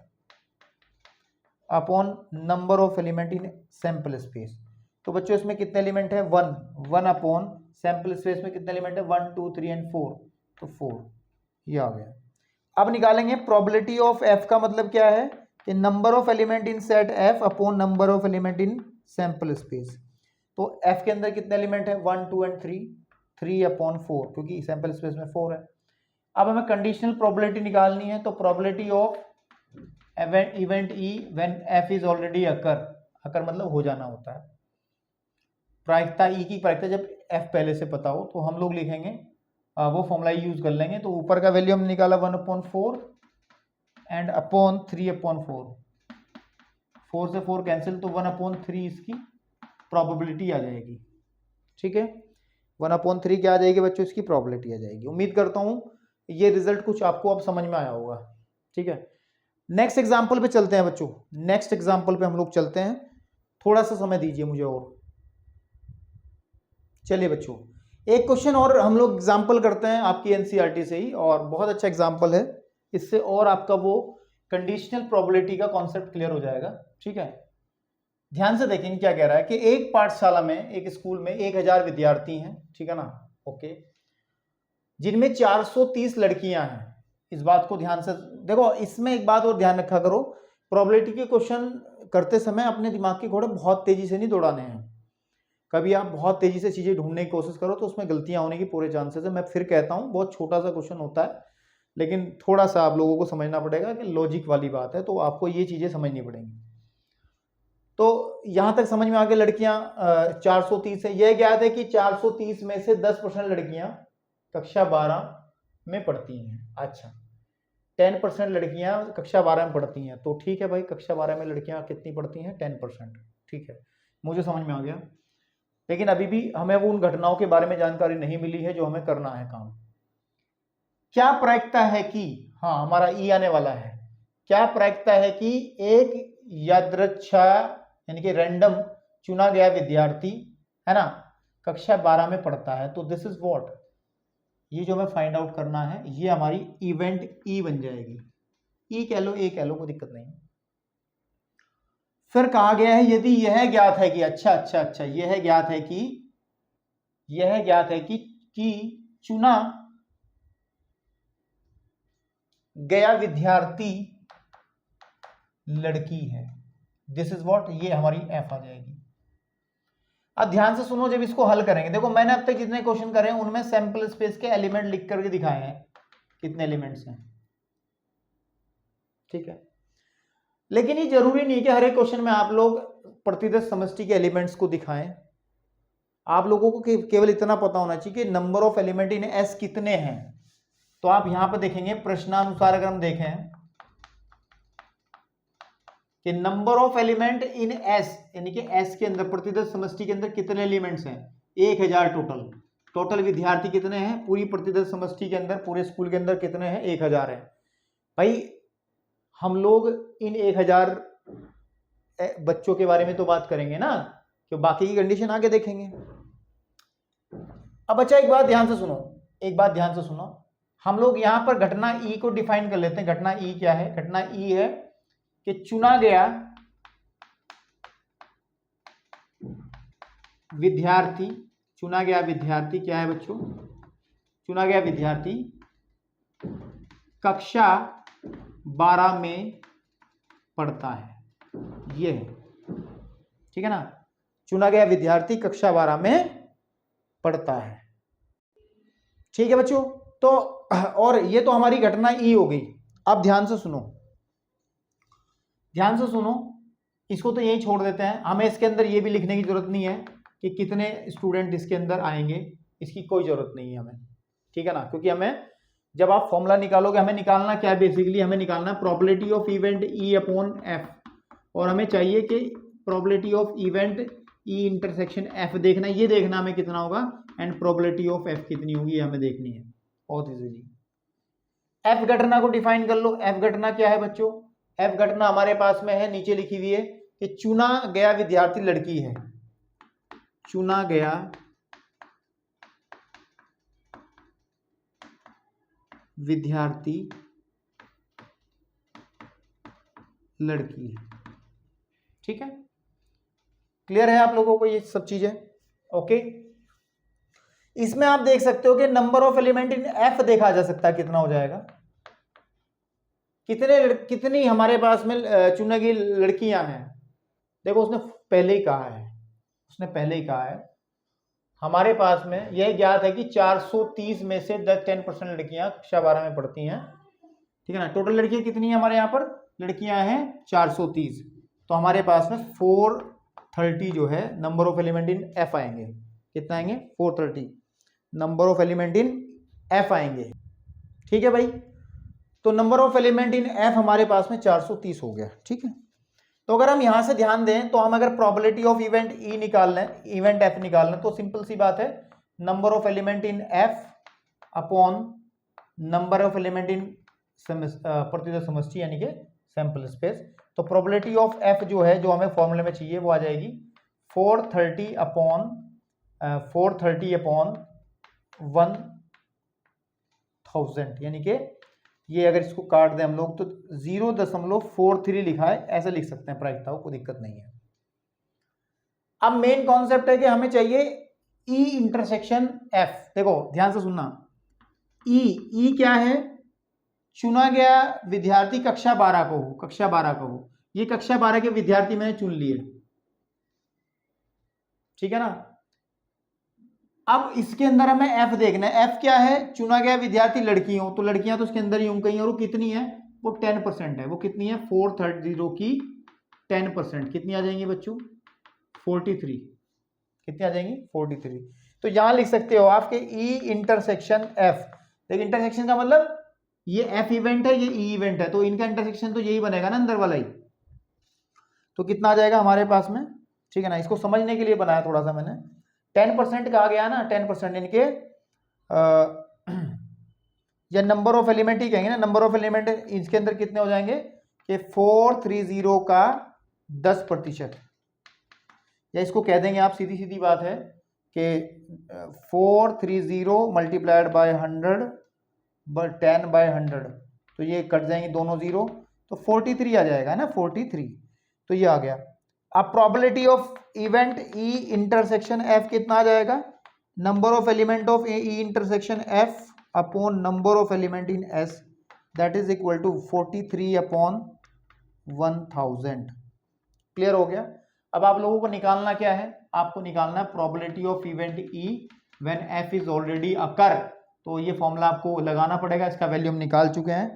upon number of element in sample space. तो बच्चों इसमें कितने एलिमेंट है, 1 अपॉन सैंपल स्पेस में कितने एलिमेंट है, 1 2 3 एंड 4, तो 4 ये आ गया। अब निकालेंगे प्रोबेबिलिटी ऑफ एफ का मतलब क्या है कि number of element in set F upon number of element in sample space. तो एफ के अंदर कितने एलिमेंट है, 1 2 एंड 3, 3 अपॉन 4, क्योंकि सैंपल स्पेस में 4 है। अब हमें कंडीशनल प्रोबेबिलिटी निकालनी है, तो probability of event E when F is already occur, occur मतलब हो जाना होता है। प्रायिकता ई की प्रायिकता जब एफ पहले से पता हो, तो हम लोग लिखेंगे वो फॉर्मूला यूज कर लेंगे। तो ऊपर का वैल्यू हमने निकाला 1/4 एंड अपॉन 3/4, 4 से 4 कैंसिल, तो 1/3 इसकी प्रोबेबिलिटी आ जाएगी। ठीक है, 1/3 क्या आ जाएगी बच्चों, इसकी प्रोबेबिलिटी आ जाएगी। उम्मीद करता हूं ये रिजल्ट कुछ आपको अब समझ में आया होगा। ठीक है, नेक्स्ट एग्जाम्पल पे चलते हैं बच्चों, नेक्स्ट एग्जाम्पल पे हम लोग चलते हैं। थोड़ा सा समय दीजिए मुझे और। चलिए बच्चों, एक क्वेश्चन और हम लोग एग्जाम्पल करते हैं आपकी एनसीईआरटी से ही, और बहुत अच्छा एग्जाम्पल है। इससे और आपका वो कंडीशनल प्रोबेबिलिटी का कॉन्सेप्ट क्लियर हो जाएगा। ठीक है, ध्यान से देखेंगे क्या कह रहा है कि एक पाठशाला में, एक स्कूल में 1000 विद्यार्थी हैं, ठीक है ना, ओके, जिनमें 430 लड़कियां हैं। इस बात को ध्यान से देखो। इसमें एक बात और ध्यान रखा करो, प्रोबेबिलिटी के क्वेश्चन करते समय अपने दिमाग के घोड़े बहुत तेजी से नहीं दौड़ाने हैं। कभी आप बहुत तेजी से चीजें ढूंढने की कोशिश करो तो उसमें गलतियां होने की पूरे चांसेस है। मैं फिर कहता हूं, बहुत छोटा सा क्वेश्चन होता है, लेकिन थोड़ा सा आप लोगों को समझना पड़ेगा कि लॉजिक वाली बात है, तो आपको ये चीजें समझनी पड़ेंगी। तो यहां तक समझ में आके लड़कियां 430 है। यह ज्ञात है कि 430 में से 10% लड़कियां कक्षा 12 में पढ़ती हैं। अच्छा, 10% लड़कियां कक्षा 12 में पढ़ती हैं, तो ठीक है भाई, कक्षा 12 में लड़कियां कितनी पढ़ती हैं, 10%। ठीक है, मुझे समझ में आ गया। लेकिन अभी भी हमें वो उन घटनाओं के बारे में जानकारी नहीं मिली है जो हमें करना है काम। क्या प्रायिकता है कि, हाँ हमारा ई आने वाला है, क्या प्रायिकता है कि एक यादृच्छा यानी कि रैंडम चुना गया विद्यार्थी, है ना, कक्षा 12 में पढ़ता है। तो दिस इज व्हाट, ये जो हमें फाइंड आउट करना है, ये हमारी इवेंट ई बन जाएगी। ई कह लो, ए कह लो, कोई दिक्कत नहीं। फिर कहा गया है यदि यह ज्ञात है कि, अच्छा, यह ज्ञात है कि चुना गया विद्यार्थी लड़की है, दिस इज व्हाट, ये हमारी एफ आ जाएगी। अब ध्यान से सुनो, जब इसको हल करेंगे, देखो मैंने अब तक जितने क्वेश्चन करे हैं उनमें सैंपल स्पेस के एलिमेंट लिख करके दिखाए हैं, कितने एलिमेंट्स हैं। ठीक है, लेकिन ये जरूरी नहीं कि हर एक क्वेश्चन में आप लोग प्रतिदर्श समष्टि के एलिमेंट्स को दिखाएं। आप लोगों को केवल इतना पता होना चाहिए कि number of element in S कितने हैं। तो आप यहां पर देखेंगे प्रश्नानुसार, अगर हम देखें कि number of element in S, यानी कि एस के अंदर, प्रतिदर्श समष्टि के अंदर कितने एलिमेंट्स हैं, 1000 टोटल विद्यार्थी कितने हैं पूरी प्रतिदर्श समष्टि के अंदर, पूरे स्कूल के अंदर कितने हैं, 1000 है। भाई हम लोग इन 1000 बच्चों के बारे में तो बात करेंगे ना, कि बाकी की कंडीशन आगे देखेंगे। अब अच्छा एक बात ध्यान से सुनो, हम लोग यहां पर घटना ई को डिफाइन कर लेते हैं। घटना ई क्या है, घटना ई है कि चुना गया विद्यार्थी क्या है बच्चों, चुना गया विद्यार्थी कक्षा 12 में पढ़ता है, ये है, ठीक है ना। चुना गया विद्यार्थी कक्षा 12 में पढ़ता है, ठीक है बच्चों। तो और ये तो हमारी घटना ई हो गई। अब ध्यान से सुनो, ध्यान से सुनो, इसको तो यही छोड़ देते हैं, हमें इसके अंदर ये भी लिखने की जरूरत नहीं है कि कितने स्टूडेंट इसके अंदर आएंगे, इसकी कोई जरूरत नहीं है हमें, ठीक है ना। क्योंकि हमें जब आप फॉर्मूला निकालोगे, हमें निकालना क्या है, बेसिकली हमें निकालना है probability of event E upon F, और हमें चाहिए कि probability of event E intersection F देखना, ये देखना हमें कितना होगा, एंड प्रोबेबिलिटी ऑफ एफ कितनी होगी, ये हमें देखनी है बहुत इजीली। एफ घटना को डिफाइन कर लो। एफ घटना क्या है बच्चों, एफ घटना हमारे पास में है, नीचे लिखी हुई है कि चुना गया विद्यार्थी लड़की है, चुना गया विद्यार्थी लड़की है, ठीक है। क्लियर है आप लोगों को ये सब चीजें, ओके। इसमें आप देख सकते हो कि number of element in F देखा जा सकता है, कितना हो जाएगा, कितनी हमारे पास में चुनी गई लड़कियां हैं। देखो उसने पहले ही कहा है, उसने पहले ही कहा है हमारे पास में यह ज्ञात है कि 430 में से 10% लड़कियां कक्षा 12 में पढ़ती हैं, ठीक है ना। टोटल लड़कियां कितनी है हमारे यहाँ पर, लड़कियां हैं 430, तो हमारे पास में 430 जो है number of element in F आएंगे, कितना आएंगे 430 number of element in F आएंगे, ठीक है भाई। तो number of element in F हमारे पास में 430 हो गया, ठीक है। तो अगर हम यहां से ध्यान दें तो हम अगर प्रोबेबिलिटी ऑफ इवेंट ई निकाल लें, इवेंट एफ निकाल लें, तो सिंपल सी बात है, number of element in F upon number of element इन प्रतिशत समष्टि यानी कि सैंपल स्पेस। तो प्रोबेबिलिटी ऑफ एफ जो है, जो हमें फॉर्मूले में चाहिए, वो आ जाएगी 430 अपॉन 1000, यानी कि ये अगर इसको काट दें हम लोग तो 0.43 लिखा है, ऐसे लिख सकते हैं प्रायिकताओं, कोई दिक्कत नहीं है। अब मेन कॉन्सेप्ट है कि हमें चाहिए ई इंटरसेक्शन एफ। देखो ध्यान से सुनना, ई क्या है, चुना गया विद्यार्थी कक्षा 12 को हो, कक्षा 12 को हो, ये कक्षा 12 के विद्यार्थी मैंने चुन लिए, ठीक है ना। अब इसके अंदर हमें एफ देखना है, एफ क्या है, चुना गया विद्यार्थी लड़की हो, तो लड़कियां तो इसके अंदर ही होंगी, और वो कितनी है, वो 10% है, वो कितनी है 430 की 10% कितनी आ जाएंगी बच्चों, 43, कितनी आ जाएंगी 43। तो यहां लिख सकते हो आपके ई इंटरसेक्शन एफ। देखिए इंटरसेक्शन का मतलब ये एफ इवेंट है, ये ई इवेंट है, तो इनका इंटरसेक्शन तो यही बनेगा ना, अंदर वाला ही। तो कितना आ जाएगा हमारे पास में, ठीक है ना। इसको समझने के लिए बनाया थोड़ा सा मैंने, 10% कहा गया ना, 10% इनके या नंबर ऑफ एलिमेंट ही कहेंगे ना, नंबर ऑफ एलिमेंट इसके अंदर कितने हो जाएंगे कि 430 का 10%, या इसको कह देंगे आप, सीधी सीधी बात है कि 430 मल्टीप्लाइड बाय 100 10 बाय 100, तो ये कट जाएंगे दोनों जीरो, तो 43 आ जाएगा ना, 43, तो ये आ गया। अब probability of event E intersection F कितना आ जाएगा, number of element of E intersection F upon number of element in S, that is equal to 43 upon 1000। Clear हो गया। अब आप लोगों को निकालना क्या है, आपको निकालना है probability of event E when F is already occur. तो ये फॉर्मूला आपको लगाना पड़ेगा, इसका वैल्यू हम निकाल चुके हैं,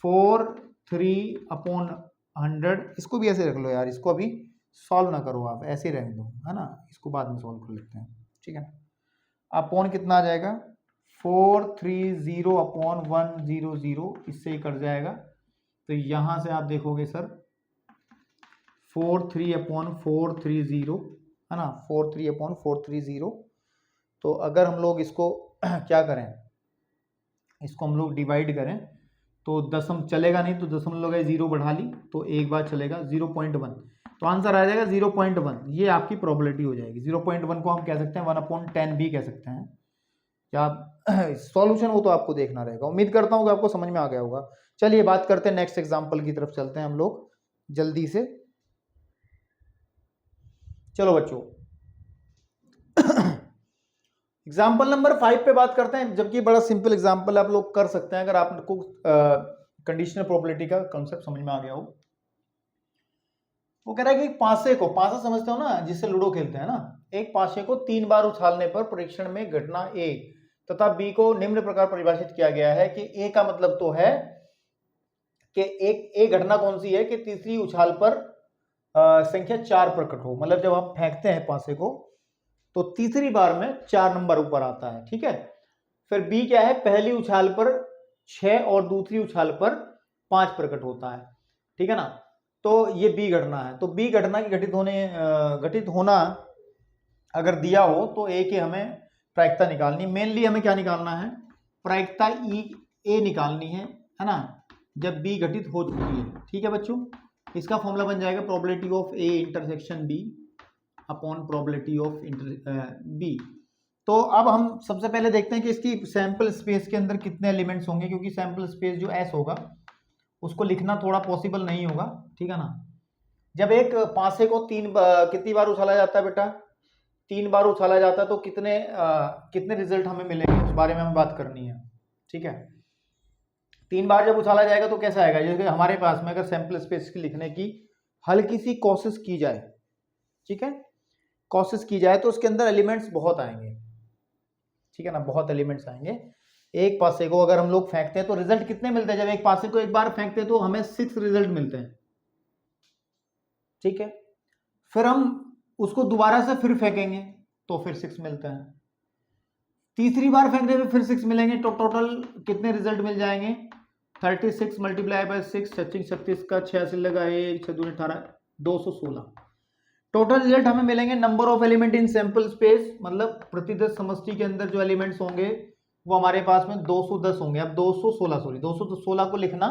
43 अपॉन 100। इसको भी ऐसे रख लो यार, इसको अभी सॉल्व ना करो आप, ऐसे रहने दो, है ना, इसको बाद में सॉल्व कर लेते हैं, ठीक है ना। अपॉन कितना आ जाएगा, 430 अपॉन 100, इससे ही कट जाएगा। तो यहां से आप देखोगे सर 43 अपॉन 430, है ना, 43 अपॉन 430। तो अगर हम लोग इसको क्या करें, इसको हम लोग डिवाइड करें तो दशम चलेगा नहीं, तो दशमलव गए 0 बढ़ा ली, तो एक बार चलेगा 0.1, तो आंसर आ जाएगा 0.1। ये आपकी प्रोबेबिलिटी हो जाएगी। 0.1 को हम कह सकते हैं 1/10 भी कह सकते हैं। क्या सॉल्यूशन वो तो आपको देखना रहेगा। उम्मीद करता हूँ कि आपको समझ में आ गया होगा। चलिए बात करते हैं नेक्स्ट एग्जाम्पल की तरफ, चलते हैं हम लोग जल्दी से। चलो बच्चों एग्जाम्पल नंबर 5 पे बात करते हैं, जबकि बड़ा सिंपल एग्जाम्पल आप लोग कर सकते हैं अगर आपको कंडीशनल प्रोबेबिलिटी का कॉन्सेप्ट समझ में आ गया हो। वो कह रहा है कि पासे को, पासा समझते हो ना जिससे लूडो खेलते हैं ना, एक पासे को 3 बार उछालने पर परीक्षण में घटना ए तथा बी को निम्न प्रकार परिभाषित किया गया है कि ए का मतलब तो है कि एक घटना कौन सी है कि तीसरी उछाल पर संख्या 4 प्रकट हो, मतलब जब हम फेंकते हैं पासे को तो तीसरी बार में 4 नंबर ऊपर आता है, ठीक है। फिर बी क्या है, पहली उछाल पर 6 और दूसरी उछाल पर 5 प्रकट होता है, ठीक है ना। तो ये बी घटना है। तो बी घटना की घटित होना अगर दिया हो तो ए की हमें प्रायिकता निकालनी, मेनली हमें क्या निकालना है, प्रायिकता ए निकालनी है ना, जब बी घटित हो चुकी है, ठीक है बच्चों। इसका फॉर्मूला बन जाएगा probability of A intersection B upon probability of B. तो अब हम सबसे पहले देखते हैं कि इसकी सैंपल स्पेस के अंदर कितने एलिमेंट्स होंगे, क्योंकि सैंपल स्पेस जो एस होगा उसको लिखना थोड़ा पॉसिबल नहीं होगा, ठीक है ना। जब एक पासे को कितनी बार उछाला जाता है बेटा, 3 बार उछाला जाता है, तो कितने रिजल्ट हमें मिलेंगे उस बारे में हमें बात करनी है, ठीक है। 3 बार जब उछाला जाएगा तो कैसा आएगा, जैसे हमारे पास में अगर सैंपल स्पेस की लिखने की हल्की सी कोशिश की जाए, ठीक है, कोशिश की जाए तो उसके अंदर एलिमेंट्स बहुत आएंगे, ठीक है ना, बहुत एलिमेंट्स आएंगे। एक पासे को अगर हम लोग फेंकते हैं तो रिजल्ट कितने मिलते हैं, जब एक पासे को एक बार फेंकते हैं तो हमें 6 रिजल्ट मिलते हैं, ठीक है। फिर हम उसको दोबारा से फिर फेंकेंगे तो फिर 6 मिलते हैं, तीसरी बार फेंकने पे फिर 6 मिलेंगे, तो टोटल कितने रिजल्ट मिल जाएंगे, 36 मल्टीप्लाई बाय 6, 36 का 86 लगा, 1 6 2 18 216। टोटल रिजल्ट हमें मिलेंगे number of element in sample space, मतलब प्रतिदश समष्टि के अंदर जो एलिमेंट्स होंगे वो हमारे पास में 210 होंगे। अब 216 को लिखना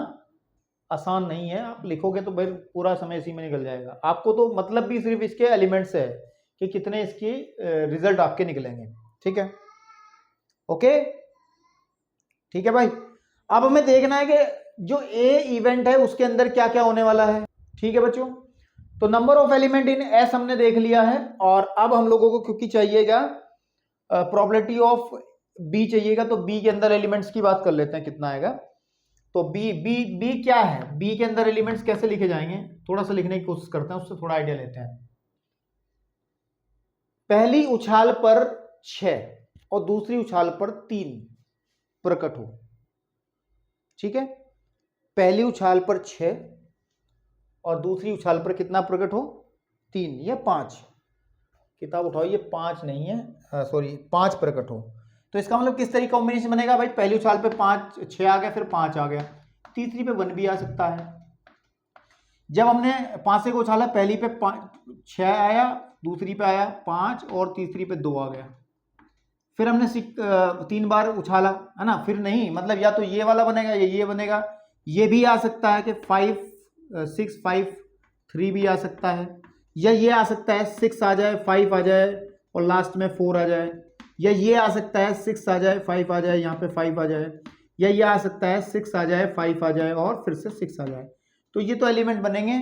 आसान नहीं है, आप लिखोगे तो भाई पूरा समय इसी में निकल जाएगा। आपको तो मतलब भी सिर्फ इसके एलिमेंट से है कि कितने इसकी रिजल्ट आपके निकलेंगे, ठीक है, ओके, ठीक है भाई। अब हमें देखना है कि जो ए इवेंट है उसके अंदर क्या क्या होने वाला है, ठीक है बच्चों। तो number of element in S हमने देख लिया है, और अब हम लोगों को क्योंकि चाहिएगा प्रोबेबिलिटी ऑफ बी चाहिएगा, तो बी के अंदर एलिमेंट्स की बात कर लेते हैं कितना आएगा। तो बी बी बी क्या है, बी के अंदर एलिमेंट्स कैसे लिखे जाएंगे, थोड़ा सा लिखने की कोशिश करते हैं, उससे थोड़ा आइडिया लेते हैं। पहली उछाल पर 6 और दूसरी उछाल पर 3 प्रकट हो, ठीक है। पहली उछाल पर 6 और दूसरी उछाल पर कितना प्रकट हो, 3 या 5, किताब उठाओ, ये 5 नहीं है, सॉरी 5 प्रकट हो। तो इसका मतलब किस तरीके कॉम्बिनेशन बनेगा भाई, पहली उछाल पे 6 आ गया, फिर 5 आ गया, तीसरी पे 1 भी आ सकता है। जब हमने पांसे को उछाला, पहली पे 6 आया, दूसरी पे आया 5 और तीसरी पे 2 आ गया। फिर हमने 3 बार उछाला, है ना, फिर नहीं, मतलब या तो ये वाला बनेगा या ये बनेगा। ये भी आ सकता है कि 5 6 5 3 भी आ सकता है, या ये आ सकता है 6 आ जाए 5 आ जाए और लास्ट में 4 आ जाए, या ये आ सकता है 6 आ जाए 5 आ जाए, यहाँ पे 5 आ जाए, या ये आ सकता है 6 आ जाए 5 आ जाए और फिर से 6 आ जाए। तो ये तो एलिमेंट बनेंगे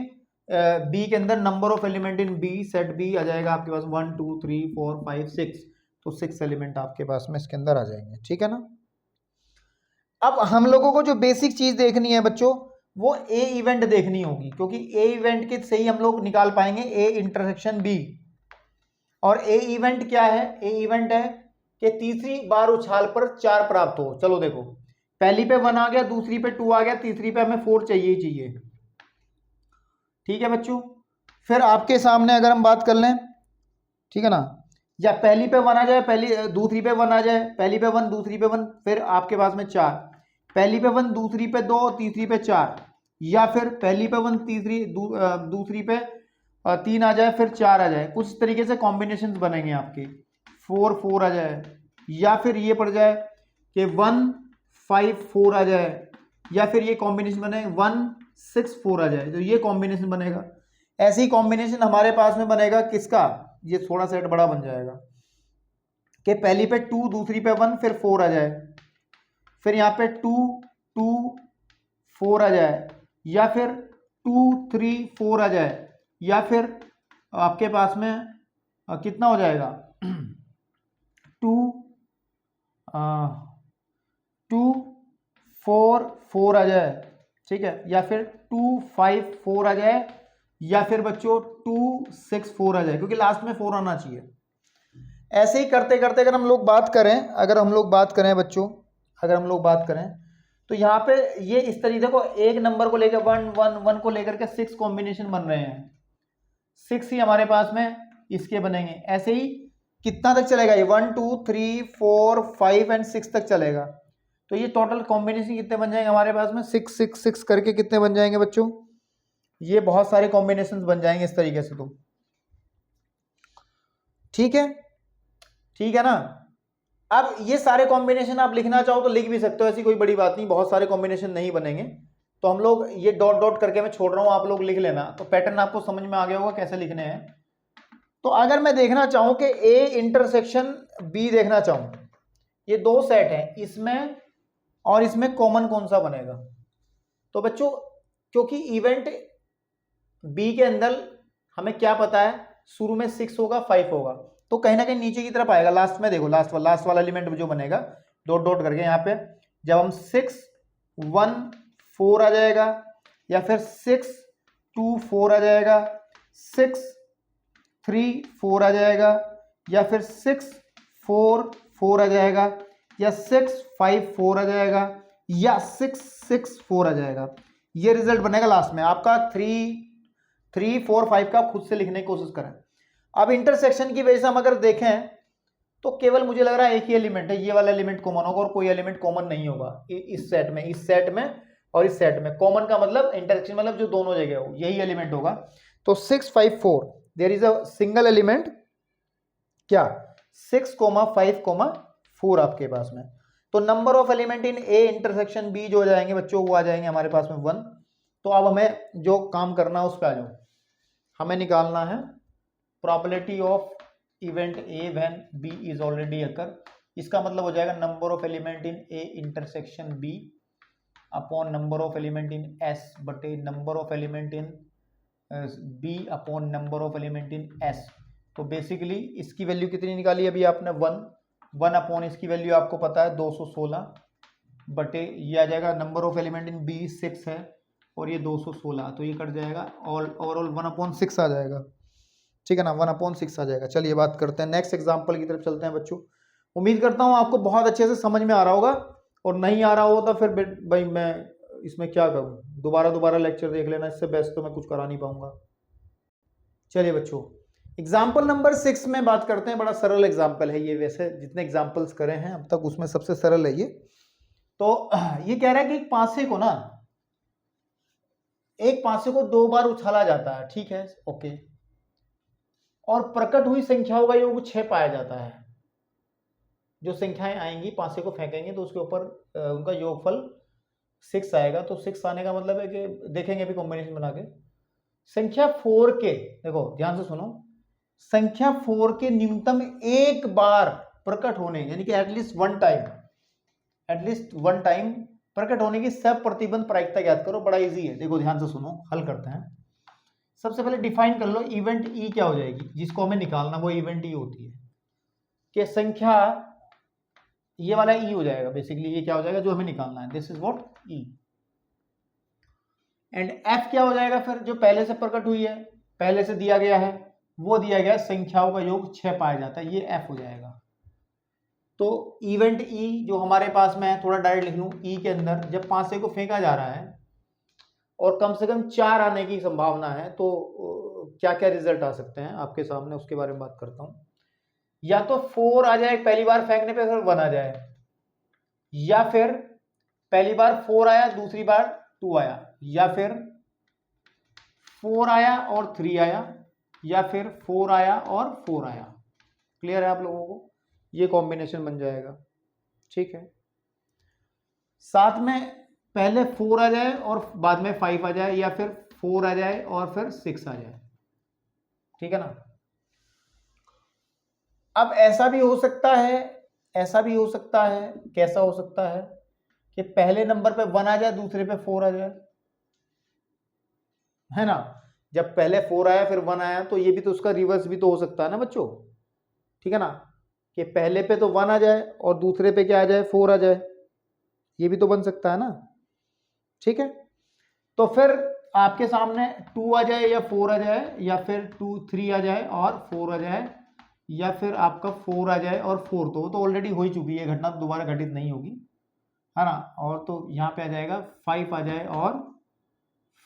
बी के अंदर। Number of element in B, set B आ जाएगा आपके पास 1 2 3 4 5 6, तो 6 एलिमेंट आपके पास में इसके अंदर आ जाएंगे, ठीक है ना। अब हम लोगों को जो बेसिक चीज देखनी है बच्चों, वो ए इवेंट देखनी होगी, क्योंकि ए इवेंट के से ही हम लोग निकाल पाएंगे ए इंटरसेक्शन बी। और ए इवेंट क्या है, ए इवेंट है कि तीसरी बार उछाल पर 4 प्राप्त हो। चलो देखो, पहली पे 1 आ गया, दूसरी पे 2 आ गया, तीसरी पे हमें 4 चाहिए ही चाहिए, ठीक है बच्चों। फिर आपके सामने अगर हम बात कर लें, ठीक है ना, या पहली पे 1 आ जाए, दूसरी पे 1 आ जाए, पहली पे 1 दूसरी पे 1, फिर आपके पास में 4, पहली पे 1 दूसरी पे 2 तीसरी पे 4, या फिर पहली पे 1 दूसरी पे 3 आ जाए, फिर 4 आ जाए। कुछ तरीके से कॉम्बिनेशन बनेंगे आपके, 4 4 आ जाए, या फिर ये पड़ जाए कि 1 5 4 आ जाए, या फिर ये कॉम्बिनेशन बने 1 6 4 आ जाए, तो ये कॉम्बिनेशन बनेगा। ऐसे ही कॉम्बिनेशन हमारे पास में बनेगा किसका, ये थोड़ा सेट बड़ा बन जाएगा कि पहली पे 2 दूसरी पे 1 फिर 4 आ जाए, फिर यहाँ पे 2 2 4 आ जाए, या फिर 2 3 4 आ जाए, या फिर आपके पास में कितना हो जाएगा 2 2 4 4 आ जाए, ठीक है, या फिर 2 5 4 आ जाए, या फिर बच्चों 2 6 4 आ जाए, क्योंकि लास्ट में 4 आना चाहिए। ऐसे ही करते करते अगर हम लोग बात करें बच्चों, अगर हम लोग बात करें तो यहाँ पे ये इस तरीके देखो, एक नंबर को लेकर 1 1 1 को लेकर के 6 कॉम्बिनेशन बन रहे हैं, 6 ही हमारे पास में इसके बनेंगे। ऐसे ही कितना तक चलेगा ये 1 2 3 4 5 एंड 6 तक चलेगा। तो ये टोटल कॉम्बिनेशन कितने बन जाएंगे हमारे पास में 6 6 6 करके कितने बन जाएंगे बच्चों, ये बहुत सारे कॉम्बिनेशन बन जाएंगे इस तरीके से। तो ठीक है ना। अब ये सारे कॉम्बिनेशन आप लिखना चाहो तो लिख भी सकते हो, ऐसी कोई बड़ी बात नहीं, बहुत सारे कॉम्बिनेशन नहीं बनेंगे। तो हम लोग ये डॉट डॉट करके मैं छोड़ रहा हूं, आप लोग लिख लेना। तो पैटर्न आपको समझ में आ गया होगा कैसे लिखने हैं। तो अगर मैं देखना चाहूं कि ए इंटरसेक्शन बी देखना चाहूं, ये दो सेट हैं, इसमें और इसमें कॉमन कौन सा बनेगा। तो बच्चों क्योंकि इवेंट बी के अंदर हमें क्या पता है, शुरू में 6 होगा 5 होगा, तो कहीं ना कहीं नीचे की तरफ आएगा। लास्ट में देखो, लास्ट वाला एलिमेंट जो बनेगा डॉट डॉट करके यहाँ पे, जब हम 6 1 4 आ जाएगा, या फिर 6 2 4 आ जाएगा, 6 3 4 आ जाएगा, या फिर 6 4 4 आ जाएगा, या 6 5 4 आ जाएगा, या 6 6 4 आ जाएगा। ये रिजल्ट बनेगा लास्ट में आपका। 3 4 5 का खुद से लिखने की कोशिश करें। अब इंटरसेक्शन की वजह से हम अगर देखें तो केवल मुझे लग रहा है एक ही एलिमेंट है, ये वाला एलिमेंट कॉमन होगा, और कोई एलिमेंट कॉमन नहीं होगा इस सेट में और इस सेट में। कॉमन का मतलब इंटरसेक्शन मतलब जो दोनों जगह हो, यही एलिमेंट होगा। तो 6 5 4 there is a single element, क्या 6 5 4 आपके पास में। तो number of element in A intersection B जो हो जाएंगे बच्चों, वो आ जाएंगे हमारे पास में 1। तो अब हमें जो काम करना है उस पर आ जाओ। हमें निकालना है probability of event A when B is already occur. इसका मतलब हो जाएगा number of element in A intersection B upon number of element in S बटे number of element in B upon number of element in S. तो basically इसकी value कितनी निकाली अभी आपने, 1 अपॉन इसकी वैल्यू आपको पता है 216 बटे ये आ जाएगा number of element in B 6 है और ये 216, तो ये कट जाएगा ओवरऑल 1/6 आ जाएगा। ठीक है ना, 1/6 आ जाएगा। चलिए बात करते हैं नेक्स्ट एग्जांपल की तरफ चलते हैं बच्चों। उम्मीद करता हूँ आपको बहुत अच्छे से समझ में आ रहा होगा, और नहीं आ रहा हो तो फिर भाई मैं इसमें क्या करूँ, दोबारा लेक्चर देख लेना, इससे बेस्ट तो मैं कुछ करा नहीं पाऊंगा। चलिए बच्चों एग्जाम्पल नंबर 6 में बात करते हैं। बड़ा सरल एग्जाम्पल है ये, वैसे जितने एग्जाम्पल्स करे हैं अब तक उसमें सबसे सरल है ये। तो ये कह रहा है कि एक पासे को 2 बार उछाला जाता है, ठीक है, ओके, और प्रकट हुई संख्याओं का योग 6 पाया जाता है। जो संख्याएं आएंगी पासे को फेंकेंगे तो उसके ऊपर उनका योगफल 6 आएगा। तो 6 आने का मतलब है कि देखेंगे अभी कॉम्बिनेशन बना के, संख्या 4 के, देखो ध्यान से सुनो, संख्या 4 के न्यूनतम एक बार प्रकट होने, यानी कि एटलीस्ट वन टाइम प्रकट होने की सब प्रतिबंध प्रायिकता ज्ञात करो। बड़ा इजी है, देखो ध्यान से सुनो, हल करते हैं। सबसे पहले डिफाइन कर लो इवेंट ई क्या हो जाएगी, जिसको हमें निकालना वो इवेंट ई होती है कि संख्या, ये वाला ई हो जाएगा बेसिकली, ये क्या हो जाएगा जो हमें निकालना है, this is what E. And F क्या हो जाएगा फिर, जो पहले से प्रकट हुई है, पहले से दिया गया है, वो दिया गया संख्याओं का योग 6 पाया जाता है, ये एफ हो जाएगा। तो इवेंट ई जो हमारे पास में है, थोड़ा डायरेक्ट लिख लूं, ई के अंदर जब पासे को फेंका जा रहा है और कम से कम 4 आने की संभावना है, तो क्या क्या रिजल्ट आ सकते हैं आपके सामने, उसके बारे में बात करता हूं। या तो 4 आ जाए पहली बार फेंकने पे, फिर 1 आ जाए, या फिर पहली बार 4 आया, दूसरी बार 2 आया, या फिर 4 आया और 3 आया, या फिर 4 आया और 4 आया। क्लियर है आप लोगों को, ये कॉम्बिनेशन बन जाएगा। ठीक है, साथ में पहले 4 आ जाए और बाद में 5 आ जाए, या फिर 4 आ जाए और फिर 6 आ जाए। ठीक है ना। अब ऐसा भी हो सकता है, कैसा हो सकता है कि पहले नंबर पे 1 आ जाए, दूसरे पे 4 आ जाए, है ना। जब पहले 4 आया फिर 1 आया, तो ये भी तो उसका रिवर्स भी तो हो सकता है ना बच्चों। ठीक है ना, कि पहले पे तो 1 आ जाए और दूसरे पे क्या आ जाए, 4 आ जाए, ये भी तो बन सकता है ना। ठीक है, तो फिर आपके सामने 2 आ जाए या 4 आ जाए, या फिर 3 आ जाए और 4 आ जाए, या फिर आपका 4 आ जाए और 4, तो ऑलरेडी हो ही चुकी है घटना, दोबारा घटित नहीं होगी, है ना। और तो यहाँ पे आ जाएगा 5 आ जाए और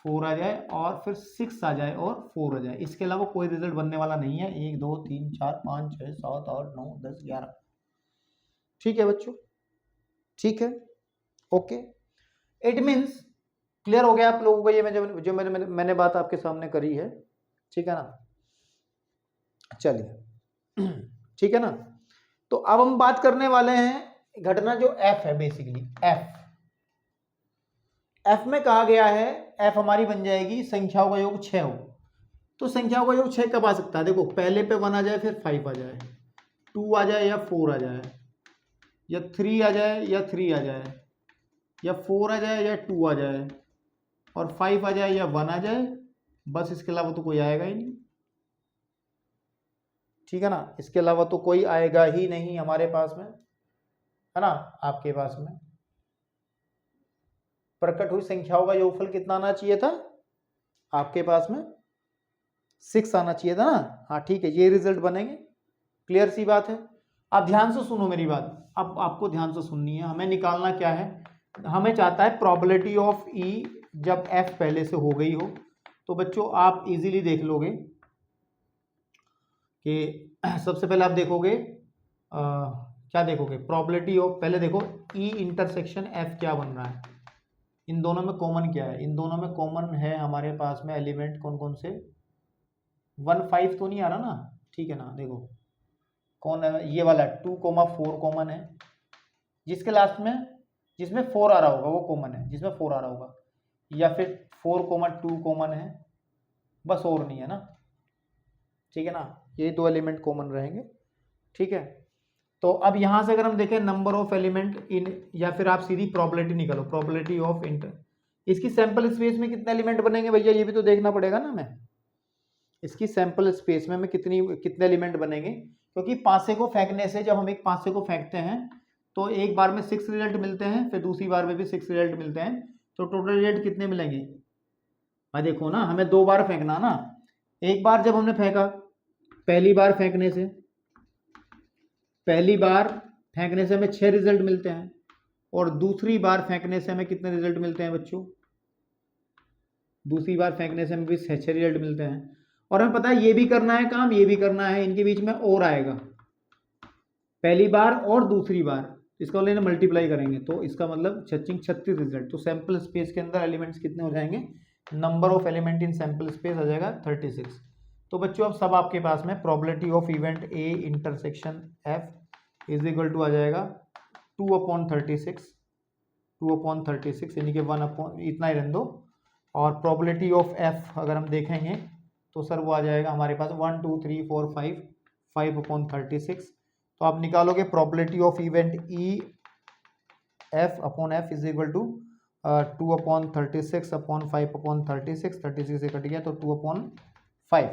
4 आ जाए और फिर 6 आ जाए और 4 आ जाए, इसके अलावा कोई रिजल्ट बनने वाला नहीं है। 1 2 3 4 5 6 7 8 9 10 11। ठीक है बच्चों, ठीक है, ओके। इट मीन्स क्लियर हो गया आप लोगों को, ये मैं जो मैंने बात आपके सामने करी है, ठीक है ना। चलिए ठीक है ना। तो अब हम बात करने वाले हैं घटना जो एफ है, बेसिकली एफ में कहा गया है, एफ हमारी बन जाएगी संख्याओं का योग 6 हो। तो संख्याओं का योग 6 कब आ सकता है, देखो पहले पे 1 आ जाए, फिर 5 आ जाए, 2 आ जाए या 4 आ जाए, या 3 आ जाए या 3 आ जाए, या 4 आ जाए या 2 आ जाए, और 5 आ जाए या 1 आ जाए, बस इसके अलावा तो कोई आएगा ही नहीं, ठीक है ना। इसके अलावा तो कोई आएगा ही नहीं हमारे पास में, है ना। आपके पास में प्रकट हुई संख्याओं का योगफल कितना आना चाहिए था, आपके पास में 6 आना चाहिए था ना। हाँ ठीक है, ये रिजल्ट बनेंगे, क्लियर सी बात है। आप ध्यान से सुनो मेरी बात, अब आपको ध्यान से सुननी है। हमें निकालना क्या है, हमें चाहता है प्रोबेबिलिटी ऑफ ई जब एफ पहले से हो गई हो। तो बच्चों आप इजीली देख लोगे कि सबसे पहले आप देखोगे क्या देखोगे, प्रोबेबिलिटी ऑफ, पहले देखो ई इंटरसेक्शन एफ क्या बन रहा है, इन दोनों में कॉमन क्या है। इन दोनों में कॉमन है हमारे पास में एलिमेंट कौन कौन से, 1 5 तो नहीं आ रहा ना, ठीक है ना। देखो कौन है, ये वाला 2 4 कॉमन है, जिसके लास्ट में जिसमें 4 आ रहा होगा वो कॉमन है, जिसमें 4 आ रहा होगा, या फिर 4 2 कॉमन है, बस और नहीं है ना, ठीक है ना। ये 2 एलिमेंट कॉमन रहेंगे, ठीक है। तो अब यहां से अगर हम देखें नंबर ऑफ एलिमेंट इन, या फिर आप सीधी प्रोबेबिलिटी निकालो, प्रोबेबिलिटी ऑफ इंटर, इसकी सैंपल स्पेस में कितने एलिमेंट बनेंगे भैया, ये भी तो देखना पड़ेगा ना हमें। इसकी सैंपल स्पेस में हमें कितने एलिमेंट बनेंगे, क्योंकि पासे को फेंकने से, जब हम एक पासे को फेंकते हैं तो एक बार में 6 रिजल्ट मिलते हैं, फिर दूसरी बार में भी 6 रिजल्ट मिलते हैं, तो टोटल रिजल्ट कितने मिलेंगे। भाई देखो ना, हमें 2 बार फेंकना ना, एक बार जब हमने फेंका, पहली बार फेंकने से हमें 6 रिजल्ट मिलते हैं, और दूसरी बार फेंकने से हमें कितने रिजल्ट मिलते हैं बच्चों, दूसरी बार फेंकने से हमें भी 6 रिजल्ट मिलते हैं। और हमें पता है ये भी करना है काम, ये भी करना है, इनके बीच में और आएगा, पहली बार और दूसरी बार, इसको लेने मल्टीप्लाई करेंगे तो इसका मतलब 36 रिजल्ट। तो सैंपल स्पेस के अंदर एलिमेंट्स कितने हो जाएंगे, number of element in sample space आ जाएगा 36। तो बच्चों अब सब आपके पास में probability of event A intersection F is equal to आ जाएगा 2/36, 2/36 यानी कि 1 इतना ही रहने दो। और प्रोबेबिलिटी ऑफ एफ अगर हम देखेंगे तो सर वो आ जाएगा हमारे पास 1 2 3 4 5, 5/36। तो आप निकालोगे probability of event E F upon F is equal to 2/36/5/36, 36 से कट गया तो 2/5,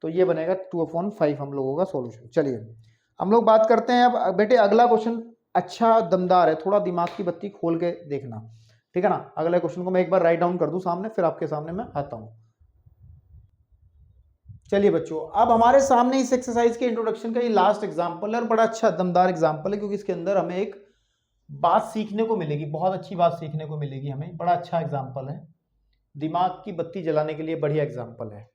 तो ये बनेगा 2/5 हम लोगों का सॉल्यूशन। चलिए हम लोग बात करते हैं अब बेटे, अगला क्वेश्चन अच्छा दमदार है, थोड़ा दिमाग की बत्ती खोल के देखना, ठीक है ना। अगले क्वेश्चन को मैं एक बार राइट डाउन कर दूं सामने, फिर आपके सामने मैं आता हूं। चलिए बच्चों, अब हमारे सामने इस एक्सरसाइज के इंट्रोडक्शन का ये लास्ट एग्जांपल है, और बड़ा अच्छा दमदार एग्जांपल है, क्योंकि इसके अंदर हमें एक बात सीखने को मिलेगी, बहुत अच्छी बात सीखने को मिलेगी हमें। बड़ा अच्छा एग्जांपल है, दिमाग की बत्ती जलाने के लिए बढ़िया एग्जांपल है।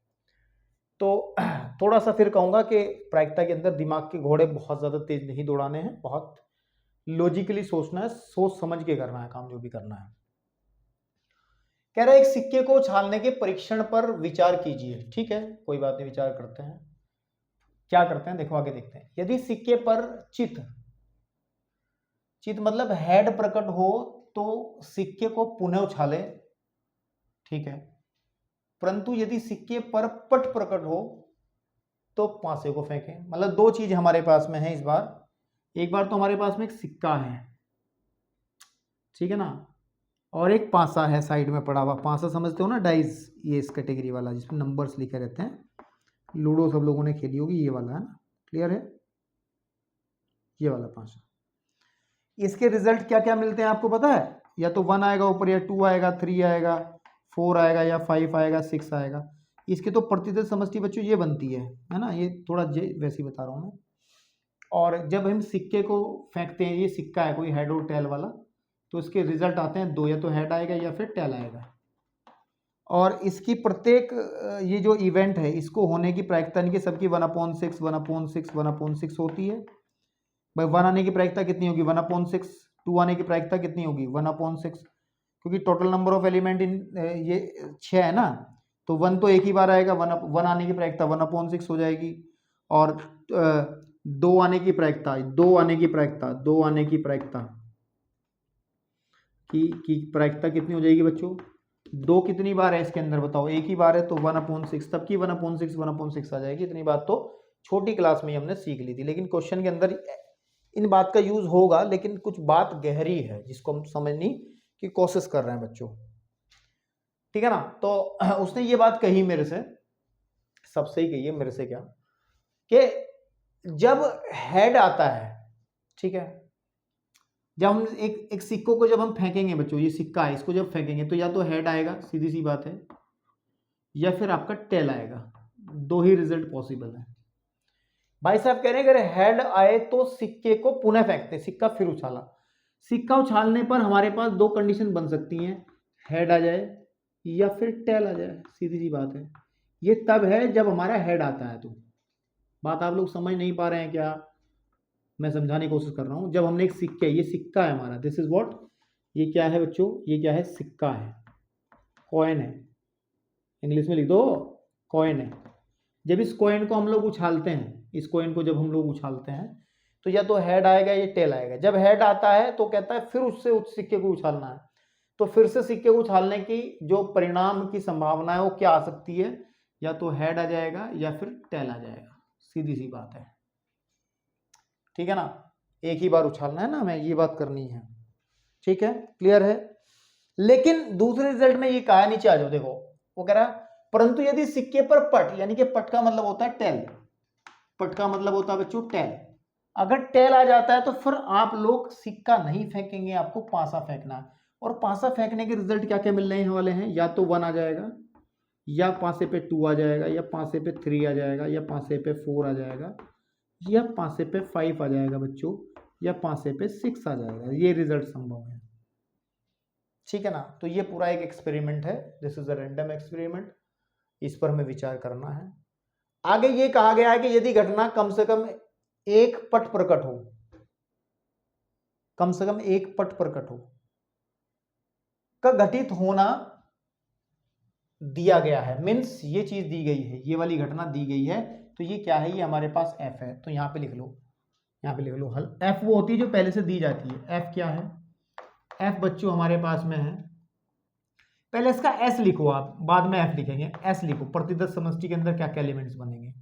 तो थोड़ा सा फिर कहूंगा कि प्रायिकता के अंदर दिमाग के घोड़े बहुत ज्यादा तेज नहीं दौड़ाने हैं, बहुत लॉजिकली सोचना है, सोच समझ के करना है काम जो भी करना है। कह रहा है एक सिक्के को उछालने के परीक्षण पर विचार कीजिए, ठीक है कोई बात नहीं, विचार करते हैं। क्या करते हैं देखो, आगे देखते हैं। यदि सिक्के पर चित मतलब हेड प्रकट हो तो सिक्के को पुनः उछाले, ठीक है। परंतु यदि सिक्के पर पट प्रकट हो तो पासे को फेंके। मतलब दो चीज हमारे पास में है इस बार। एक बार तो हमारे पास में एक सिक्का है, ठीक है ना, और एक पासा है साइड में पड़ा हुआ। पासा समझते हो ना, डाइस, ये इस कैटेगरी वाला जिसमें नंबर्स लिखे रहते हैं, लूडो सब लोगों ने खेली होगी, ये वाला है ना, क्लियर है, ये वाला पासा। इसके रिजल्ट क्या क्या मिलते हैं आपको पता है, या तो 1 आएगा ऊपर, या 2 आएगा, 3 आएगा, 4 आएगा या 5 आएगा, 6 आएगा। इसकी तो प्रतिशत समष्टि बच्चों ये बनती है ना, ये थोड़ा वैसे ही बता रहा हूँ मैं। और जब हम सिक्के को फेंकते हैं, ये सिक्का है कोई हेड और टेल वाला, तो इसके रिजल्ट आते हैं 2, या तो हेड आएगा या फिर टेल आएगा। और इसकी प्रत्येक ये जो इवेंट है इसको होने की प्रायिकता नहीं कि सबकी 1/6 1/6 1/6 होती है भाई। 1 आने की प्रायिकता कितनी होगी? 1/6। 2 आने की प्रायिकता कितनी होगी? 1/6, क्योंकि टोटल नंबर ऑफ एलिमेंट इन ये 6 है ना, तो 1 तो एक ही बार आएगा, 1 आने की प्रायिकता 1/6 हो जाएगी। और 2 आने की प्रायिकता, 2 आने की प्रायिकता, 2 आने की प्रायिकता की प्रायिकता कितनी हो जाएगी बच्चों? 2 कितनी बार है इसके अंदर बताओ? एक ही बार है, तो 1/6, तब की 1/6 आ जाएगी। इतनी बात तो छोटी क्लास में ही हमने सीख ली थी, लेकिन क्वेश्चन के अंदर इन बात का यूज होगा, लेकिन कुछ बात गहरी है जिसको हम समझने की कोशिश कर रहे हैं बच्चों, ठीक है ना। तो उसने ये बात कही मेरे से, सबसे ही कही है, मेरे से क्या, कि जब हेड आता है, ठीक है, जब हम एक सिक्कों को जब हम फेंकेंगे बच्चों, ये सिक्का है, इसको जब फेंकेंगे तो या तो हेड आएगा, सीधी सी बात है, या फिर आपका टेल आएगा। 2 ही रिजल्ट पॉसिबल है। भाई साहब कह रहे हैं अगर हेड आए तो सिक्के को पुनः फेंकते, सिक्का फिर उछाला। सिक्का उछालने पर हमारे पास 2 कंडीशन बन सकती हैं, हेड आ जाए या फिर टेल आ जाए, सीधी सी बात है। ये तब है जब हमारा हेड आता है। तो बात आप लोग समझ नहीं पा रहे हैं क्या? मैं समझाने की कोशिश कर रहा हूं। जब हमने एक सिक्के, ये सिक्का है हमारा, दिस इज व्हाट, ये क्या है बच्चों? ये क्या है? सिक्का है, कॉइन है, इंग्लिश में लिख दो, कॉइन है। जब इस कॉइन को हम लोग उछालते हैं, इस कॉइन को जब हम लोग उछालते हैं, तो या तो हेड आएगा या टेल आएगा। जब हेड आता है तो कहता है फिर उससे उस सिक्के को उछालना है, तो फिर से सिक्के को उछालने की जो परिणाम की संभावना है वो क्या आ सकती है? या तो हेड आ जाएगा या फिर टेल आ जाएगा, सीधी सी बात है, ठीक है ना। एक ही बार उछालना है ना, हमें ये बात करनी है, ठीक है, क्लियर है। लेकिन दूसरे रिजल्ट में ये कहा, नीचे आ जाओ, देखो वो कह रहा है परंतु यदि सिक्के पर पट, यानी कि पट का मतलब होता है टेल, पट का मतलब होता है बच्चों टेल, अगर टेल आ जाता है तो फिर आप लोग सिक्का नहीं फेंकेंगे, आपको पासा फेंकना है। और पासा फेंकने के रिजल्ट क्या क्या मिलने वाले हैं? या तो 1 आ जाएगा, या पासे पे 2 आ जाएगा, या पासे पे 3 आ जाएगा, या पासे पे 4 आ जाएगा, या पासे पे 5 आ जाएगा बच्चों, या पासे पे 6 आ जाएगा। ये रिजल्ट संभव है, ठीक है ना। तो ये पूरा एक एक्सपेरिमेंट है, this is a random experiment, इस पर हमें विचार करना है। आगे ये कहा गया है कि यदि घटना कम से कम एक पट प्रकट हो, कम से कम एक पट प्रकट हो का घटित होना दिया गया है, मीन्स ये चीज दी गई है, ये वाली घटना दी गई है, तो ये क्या है? ये हमारे पास एफ है। तो यहां पे लिख लो, यहां पे लिख लो हल। एफ वो होती है जो पहले से दी जाती है। एफ क्या है? एफ बच्चों हमारे पास में है, पहले इसका एस लिखो आप, बाद में एफ लिखेंगे। एस लिखो, प्रतिदर्श समष्टि के अंदर क्या क्या एलिमेंट्स बनेंगे।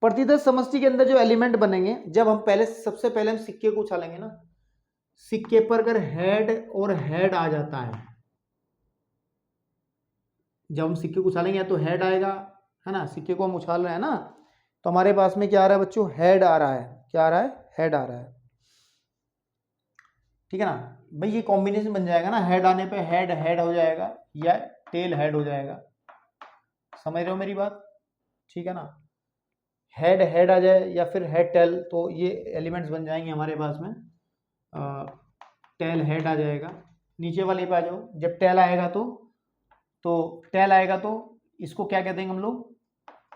प्रतिदर्श समष्टि के अंदर जो एलिमेंट बनेंगे, जब हम पहले, सबसे पहले हम सिक्के को उछालेंगे ना, सिक्के पर अगर हेड और हेड आ जाता है, जब हम सिक्के को उछालेंगे या तो हेड आएगा, है ना, सिक्के को हम उछाल रहे हैं ना, तो हमारे पास में क्या आ रहा है बच्चों? हेड आ रहा है। क्या आ रहा है? हेड आ रहा है, ठीक है ना भाई। ये कॉम्बिनेशन बन जाएगा ना, हेड आने पे हेड हेड हो जाएगा या टेल हेड हो जाएगा, समझ रहे हो मेरी बात, ठीक है ना। हेड हेड आ जाए या फिर हेड टेल, तो ये एलिमेंट्स बन जाएंगे हमारे पास में। टेल हेड आ जाएगा। नीचे वाले पे आ जाओ, जब टेल आएगा तो टेल आएगा तो इसको क्या कहते हैं हम लोग?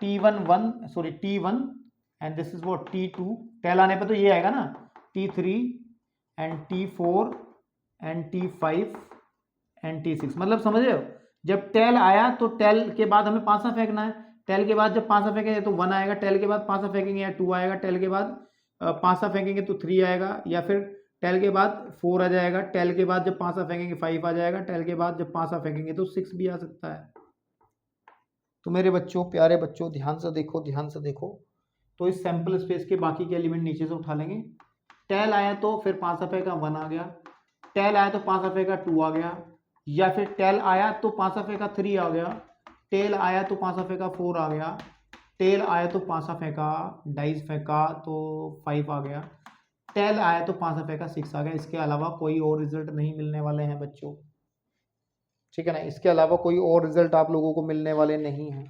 T1 एंड दिस इज वो T2। टेल आने पे तो ये आएगा ना, T3 and T4 and T5 and T6, मतलब समझ रहे हो। जब टेल आया तो टेल के बाद हमें पासा फेंकना है, टेल के बाद जब पासा फेंकेंगे तो 1 आएगा, टेल के बाद पासा फेंकेंगे या 2 आएगा, टेल के बाद पासा फेंकेंगे तो 3 आएगा, या फिर टेल के बाद 4 आ जाएगा, टेल के बाद जब पासा फेंकेंगे 5 आ जाएगा, टेल के बाद जब पासा फेंकेंगे तो 6 भी आ सकता है। तो मेरे बच्चों, प्यारे बच्चों, ध्यान से देखो, ध्यान से देखो। तो इस सैंपल स्पेस के बाकी के एलिमेंट नीचे से उठा लेंगे। टेल आया तो फिर पासा फेंका 1 आ गया, टेल आया तो पासा फेंका 2 आ गया, या फिर टेल आया तो पासा फेंका 3 आ गया, टेल आया तो पासा फेंका 4 आ गया, टेल आया तो पासा फेंका डाइस फेंका तो 5 आ गया, टेल आया तो पासा फेंका 6 आ गया। इसके अलावा कोई और रिजल्ट नहीं मिलने वाले हैं बच्चों, ठीक है ना, इसके अलावा कोई और रिजल्ट आप लोगों को मिलने वाले नहीं है।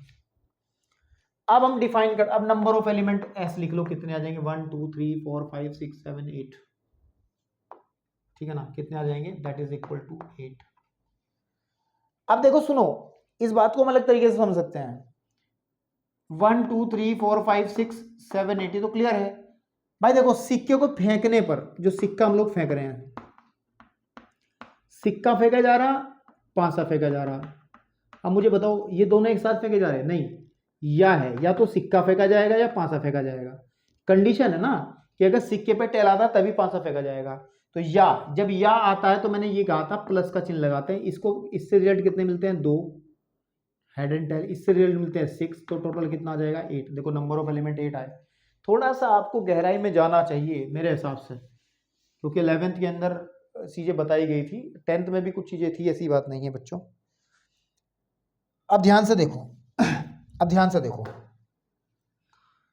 अब हम डिफाइन कर, अब नंबर ऑफ एलिमेंट एस लिख लो, कितने आ जाएंगे 1 2 3 4 5 6 7 8, ठीक है ना, कितने आ जाएंगे, दैट इज इक्वल टू 8। अब देखो सुनो, इस बात को हम अलग तरीके से समझ सकते हैं। 1 2 3 4 5 6 7 8 तो क्लियर है भाई। देखो सिक्के को फेंकने पर, जो सिक्का हम लोग फेंक रहे हैं, सिक्का फेंका जा रहा, पांसा फेंका जा रहा। अब मुझे बताओ ये दोनों एक साथ फेंके जा रहे हैं? नहीं, या है, या तो सिक्का फेंका जाएगा या पांसा फेंका जाएगा। कंडीशन है ना कि अगर सिक्के पे टेल आता तभी पांसा फेंका जाएगा। तो या, जब या आता है तो मैंने ये कहा था प्लस का चिन्ह लगाते हैं इसको। इससे रिजल्ट कितने मिलते हैं 2 हेड एंड टेल, इससे रिजल्ट मिलते हैं 6, तो टोटल कितना आ जाएगा 8। देखो नंबर ऑफ एलिमेंट 8 आए। थोड़ा सा आपको गहराई में जाना चाहिए मेरे हिसाब से, क्योंकि 11th के अंदर चीजें बताई गई थी, 10th में भी कुछ चीजें थी, ऐसी बात नहीं है बच्चों। अब ध्यान से देखो, अब ध्यान से देखो,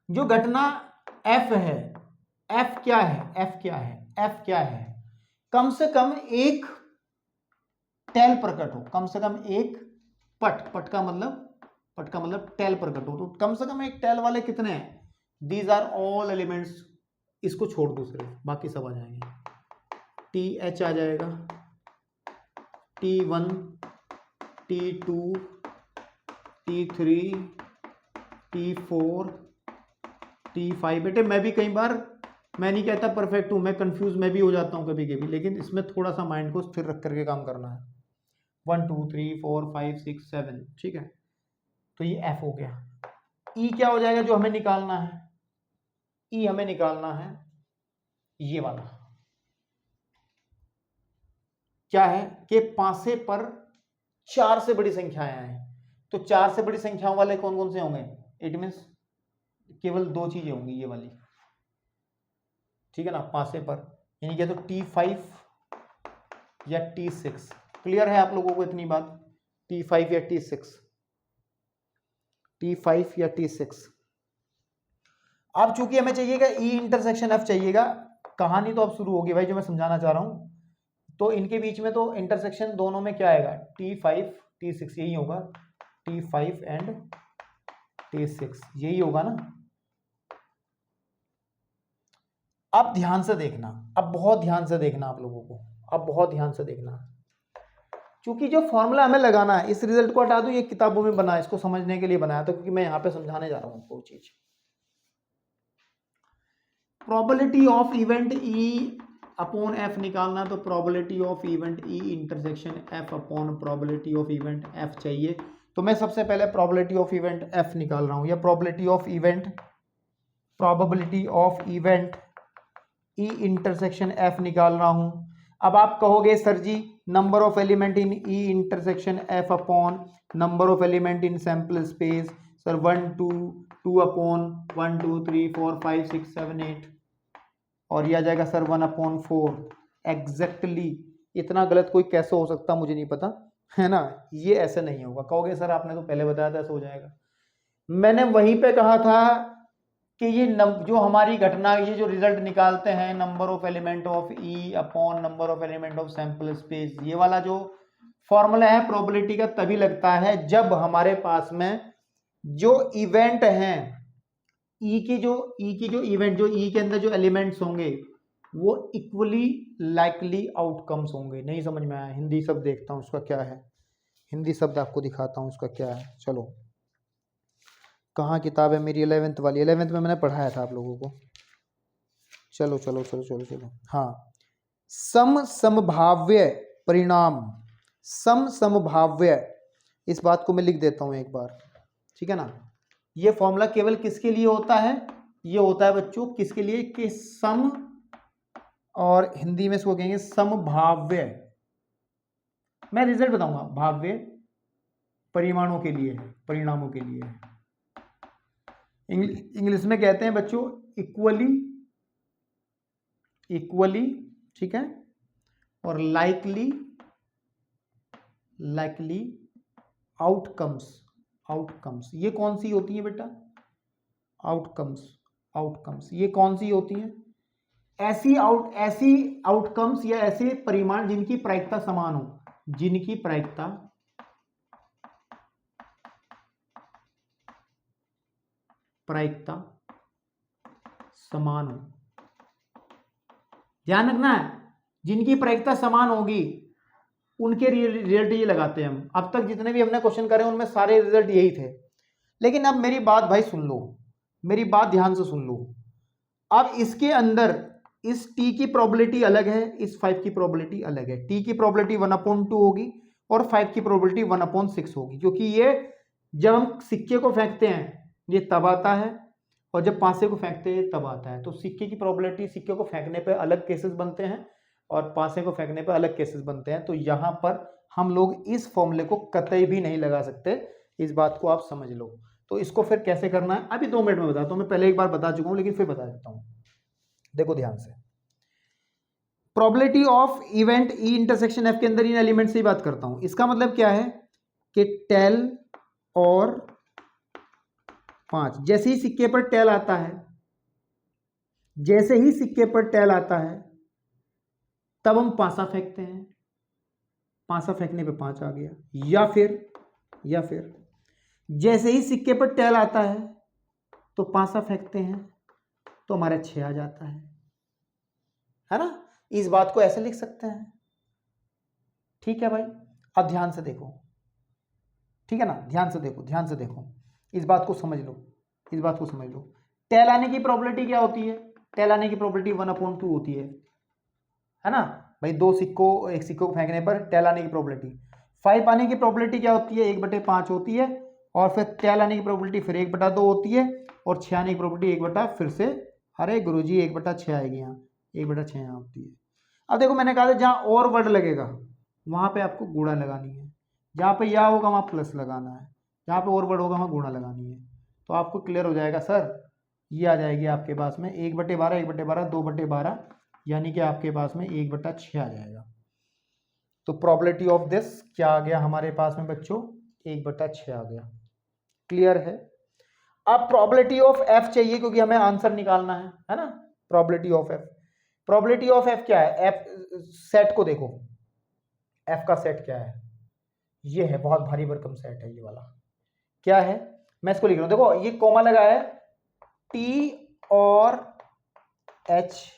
जो घटना F है, F क्या है, F क्या है, F क्या है, कम से कम एक टेल प्रकट हो, कम से कम एक पट का मतलब टेल प्रकट हो। तो कम से कम एक टेल वाले कितने हैं, दीज आर ऑल एलिमेंट्स। इसको छोड़ दो सिर्फ, बाकी सब आ जाएंगे। TH आ जाएगा, T1 T2 T3 T4 T5। बेटे मैं भी कई बार, मैं नहीं कहता परफेक्ट हूं, मैं कंफ्यूज मैं भी हो जाता हूं कभी कभी, लेकिन इसमें थोड़ा सा माइंड को स्थिर रख करके काम करना है। 1 2 3 4 5 6 7, ठीक है, तो ये F हो गया। E क्या हो जाएगा जो हमें निकालना है, E हमें निकालना है ये वाला, क्या है कि पांसे पर 4 से बड़ी संख्याएं आए, तो 4 से बड़ी संख्याओं वाले कौन कौन से होंगे, इट मीन्स केवल 2 चीजें होंगी ये वाली, ठीक है ना, पांसे पर, यानी कि तो T5 या T6। क्लियर है आप लोगों को इतनी बात, T5 या T6, T5 या T6। अब चूंकि हमें चाहिएगा E इंटरसेक्शन F चाहिएगा, कहानी तो अब शुरू होगी भाई जो मैं समझाना चाह रहा हूं। तो इनके बीच में तो इंटरसेक्शन दोनों में क्या आएगा, T5 T6, यही होगा, T5 एंड T6 यही होगा ना। अब ध्यान से देखना, अब बहुत ध्यान से देखना आप लोगों को, अब बहुत ध्यान से देखना, क्योंकि जो फॉर्मूला हमें लगाना है, इस रिजल्ट को हटा दो, ये किताबों में बना है, इसको समझने के लिए बनाया था, क्योंकि मैं यहां पे समझाने जा रहा हूं वो चीज। Probability of event E upon F निकालना, तो probability of event E intersection F upon probability of event F चाहिए। तो मैं सबसे पहले प्रोबेबिलिटी ऑफ इवेंट F निकाल रहा हूं, या probability of event E intersection F निकाल रहा हूं। अब आप कहोगे sir ji number of element in E intersection F upon number of element in sample space, sir 1 2 2 upon 1 2 3 4 5 6 7 8, और यह आ जाएगा सर 1 अपॉन 4। एग्जैक्टली इतना गलत कोई कैसे हो सकता मुझे नहीं पता, है ना, ये ऐसे नहीं होगा। कहोगे सर आपने तो पहले बताया था ऐसा हो जाएगा, मैंने वहीं पे कहा था कि ये जो हमारी घटना, ये जो रिजल्ट निकालते हैं number of element of E upon number of element of sample space, ये वाला जो फॉर्मूला है प्रोबेबिलिटी का तभी लगता है जब हमारे पास में जो इवेंट हैं, E की जो इवेंट, जो E के अंदर जो एलिमेंट्स होंगे वो इक्वली लाइकली आउटकम्स होंगे। नहीं समझ में आया, हिंदी शब्द देखता हूं उसका क्या है, हिंदी शब्द आपको दिखाता हूं उसका क्या है। चलो कहाँ किताब है मेरी, 11th वाली, 11th में मैंने पढ़ाया था आप लोगों को। चलो चलो चलो चलो चलो, हाँ, समभाव्य परिणाम, समभाव्य, इस बात को मैं लिख देता हूं एक बार, ठीक है ना। ये फॉर्मूला केवल किसके लिए होता है, ये होता है बच्चों किसके लिए, कि सम, और हिंदी में इसको कहेंगे समभाव्य, मैं रिजल्ट बताऊंगा, भाव्य परिमाणों के लिए, परिणामों के लिए। इंग्लिश में कहते हैं बच्चों इक्वली, ठीक है, और लाइकली आउटकम्स। ये कौन सी होती है बेटा, आउटकम्स ये कौन सी होती हैं, ऐसी आउटकम्स या ऐसे परिमाण जिनकी प्रायिकता समान हो, जिनकी प्रायिकता प्रायिकता समान हो। ध्यान रखना है, जिनकी प्रायिकता समान होगी उनके रिजल्ट ये लगाते हैं हम। अब तक जितने भी हमने क्वेश्चन करे उनमें सारे रिजल्ट यही थे। लेकिन अब मेरी बात भाई सुन लो, मेरी बात ध्यान से सुन लो। अब इसके अंदर इस t की प्रोबेबिलिटी अलग है, इस 5 की प्रोबेबिलिटी अलग है। t की प्रोबेबिलिटी 1/2 होगी और 5 की प्रोबेबिलिटी 1/6 होगी, क्योंकि ये जब हम सिक्के को फेंकते हैं ये तब आता है और जब पासे को फेंकते हैं तब आता है। तो सिक्के की प्रोबेबिलिटी, सिक्के को फेंकने पे अलग केसेस बनते हैं और पासे को फेंकने पे अलग केसेस बनते हैं। तो यहां पर हम लोग इस फॉर्मूले को कतई भी नहीं लगा सकते, इस बात को आप समझ लो। तो इसको फिर कैसे करना है अभी 2 मिनट में बताता हूं। मैं पहले एक बार बता चुका हूं लेकिन फिर बता देता हूं। देखो ध्यान से, probability of event E intersection F के अंदर इन एलिमेंट से ही बात करता हूं। इसका मतलब क्या है कि टेल और 5, जैसे ही सिक्के पर टेल आता है, जैसे ही सिक्के पर टेल आता है तब हम पासा फेंकते हैं, पासा फेंकने पे 5 आ गया। या फिर जैसे ही सिक्के पर टेल आता है तो पासा फेंकते हैं तो हमारा 6 आ जाता है ना। इस बात को ऐसे लिख सकते हैं, ठीक है भाई। अब ध्यान से देखो, ठीक है ना, ध्यान से देखो, ध्यान से देखो, इस बात को समझ लो, इस बात को समझ लो। टेल आने की प्रोबेबिलिटी क्या होती है? टेल आने की प्रोबेबिलिटी 1/2 होती है ना भाई। एक सिक्को को फेंकने पर टेल आने की प्रोबेबिलिटी। 5 आने की प्रोबेबिलिटी क्या होती है? 1/5 होती है। और फिर टेल आने की प्रोबेबिलिटी फिर 1/2 होती है। और 6 आने की प्रोबेबिलिटी 1/, फिर से, अरे गुरुजी 1/6 आएगी यहाँ, 1/6 यहाँ होती है। अब देखो मैंने कहा था जहां और वर्ड लगेगा वहां पे आपको गुणा लगानी है, जहां पे या होगा वहां प्लस लगाना है, जहां पे और वर्ड होगा वहां गुणा लगानी है। तो आपको क्लियर हो जाएगा सर, ये आ जाएगी आपके पास में 1/12, 1/12, 2/12, यानी कि आपके पास में 1/6 आ जाएगा। तो प्रोबेबिलिटी ऑफ दिस क्या आ गया हमारे पास में बच्चों? 1/6 आ गया। क्लियर है? अब प्रोबेबिलिटी ऑफ एफ चाहिए क्योंकि हमें आंसर निकालना है ना। Probability of F, probability of F क्या है? एफ सेट को देखो, एफ का सेट क्या है? ये है, बहुत भारी भरकम सेट है ये वाला। क्या है? मैं इसको लिख रहा हूं, देखो ये कोमा लगा है, टी और एच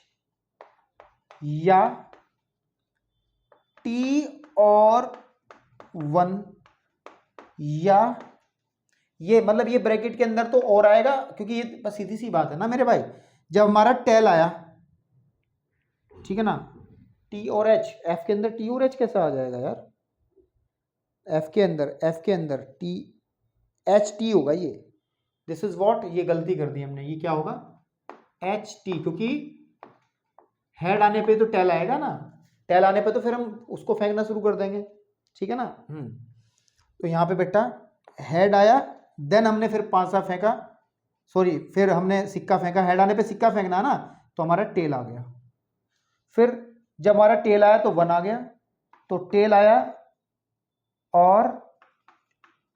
या टी और 1 या ये, मतलब ये ब्रैकेट के अंदर तो और आएगा क्योंकि ये बस सीधी सी बात है ना मेरे भाई। जब हमारा टेल आया, ठीक है ना, टी और एच, एफ के अंदर टी और एच कैसा आ जाएगा यार? एफ के अंदर टी एच टी होगा ये। दिस इज व्हाट, ये गलती कर दी हमने, ये क्या होगा? एच टी, क्योंकि हेड आने पे तो टेल आएगा ना, टेल आने पे तो फिर हम उसको फेंकना शुरू कर देंगे, ठीक है ना। तो यहाँ पे बेटा हेड आया, देन हमने फिर पासा फेंका, सॉरी फिर हमने सिक्का फेंका, हेड आने पे सिक्का फेंकना है ना, तो हमारा टेल आ गया। फिर जब हमारा टेल आया तो 1 आ गया, तो टेल आया और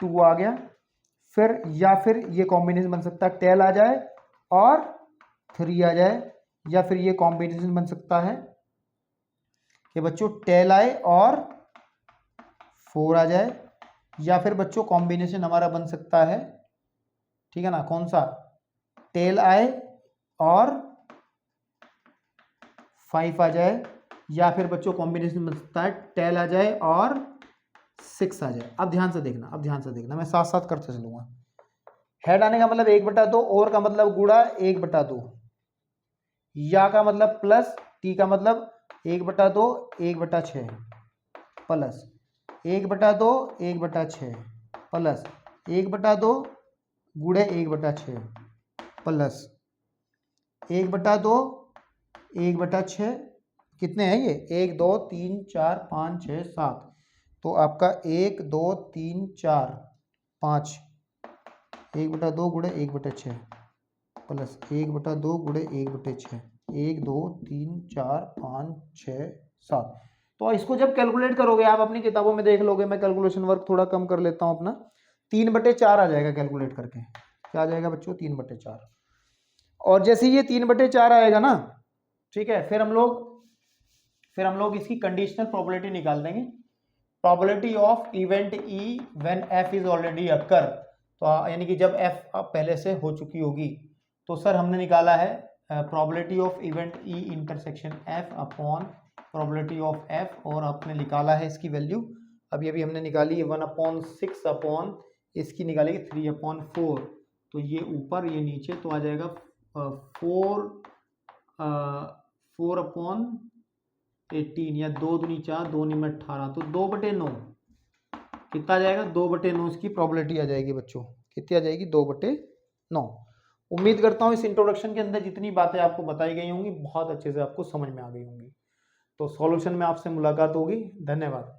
2 आ गया। फिर या फिर ये कॉम्बिनेशन बन सकता है, टेल आ जाए और 3 आ जाए, या फिर ये कॉम्बिनेशन बन सकता है कि बच्चों टेल आए और 4 आ जाए, या फिर बच्चों कॉम्बिनेशन हमारा बन सकता है, ठीक है ना, कौन सा? टेल आए और 5 आ जाए, या फिर बच्चों कॉम्बिनेशन बन सकता है टेल आ जाए और 6 आ जाए। अब ध्यान से देखना, अब ध्यान से देखना, मैं साथ साथ करते चलूंगा। हेड आने का मतलब 1/2, और का मतलब गुणा 1/2, या का मतलब प्लस, टी का मतलब 1/2, 1/6 प्लस 1/2, 1/6 प्लस 1/2 गुणे 1/6 प्लस 1/2, 1/6, कितने हैं ये? 1 2 3 4 5 6 7, तो आपका 1 2 3 4 5, 1/2 गुणे 1/6 प्लस 1/2 गुणे 1/6, 1 2 3 4 5 6 7। तो इसको जब कैलकुलेट करोगे आप अपनी किताबों में देख लोगे, मैं कैलकुलेशन वर्क थोड़ा कम कर लेता हूं अपना, 3/4 आ जाएगा कैलकुलेट करके। क्या आ जाएगा बच्चों? 3/4। और जैसे ये 3/4 आएगा ना, ठीक है, फिर हम लोग इसकी कंडीशनल प्रोबेबिलिटी निकाल देंगे। Probability of event E when F is already occur, तो यानी कि जब एफ पहले से हो चुकी होगी। तो सर हमने निकाला है probability of event E intersection F upon probability of F, और आपने निकाला है इसकी वैल्यू अभी अभी हमने निकाली है 1/6 अपॉन इसकी निकालेगी 3/4। तो ये ऊपर ये नीचे तो आ जाएगा 4/18 या 2 दूनी 4 2 में 18, तो 2/9 कितना आ जाएगा, 2/9 इसकी प्रोबेबिलिटी आ जाएगी बच्चों। कितनी आ जाएगी, 2/9। उम्मीद करता हूँ इस इंट्रोडक्शन के अंदर जितनी बातें आपको बताई गई होंगी बहुत अच्छे से आपको समझ में आ गई होंगी। तो सॉल्यूशन में आपसे मुलाकात होगी। धन्यवाद।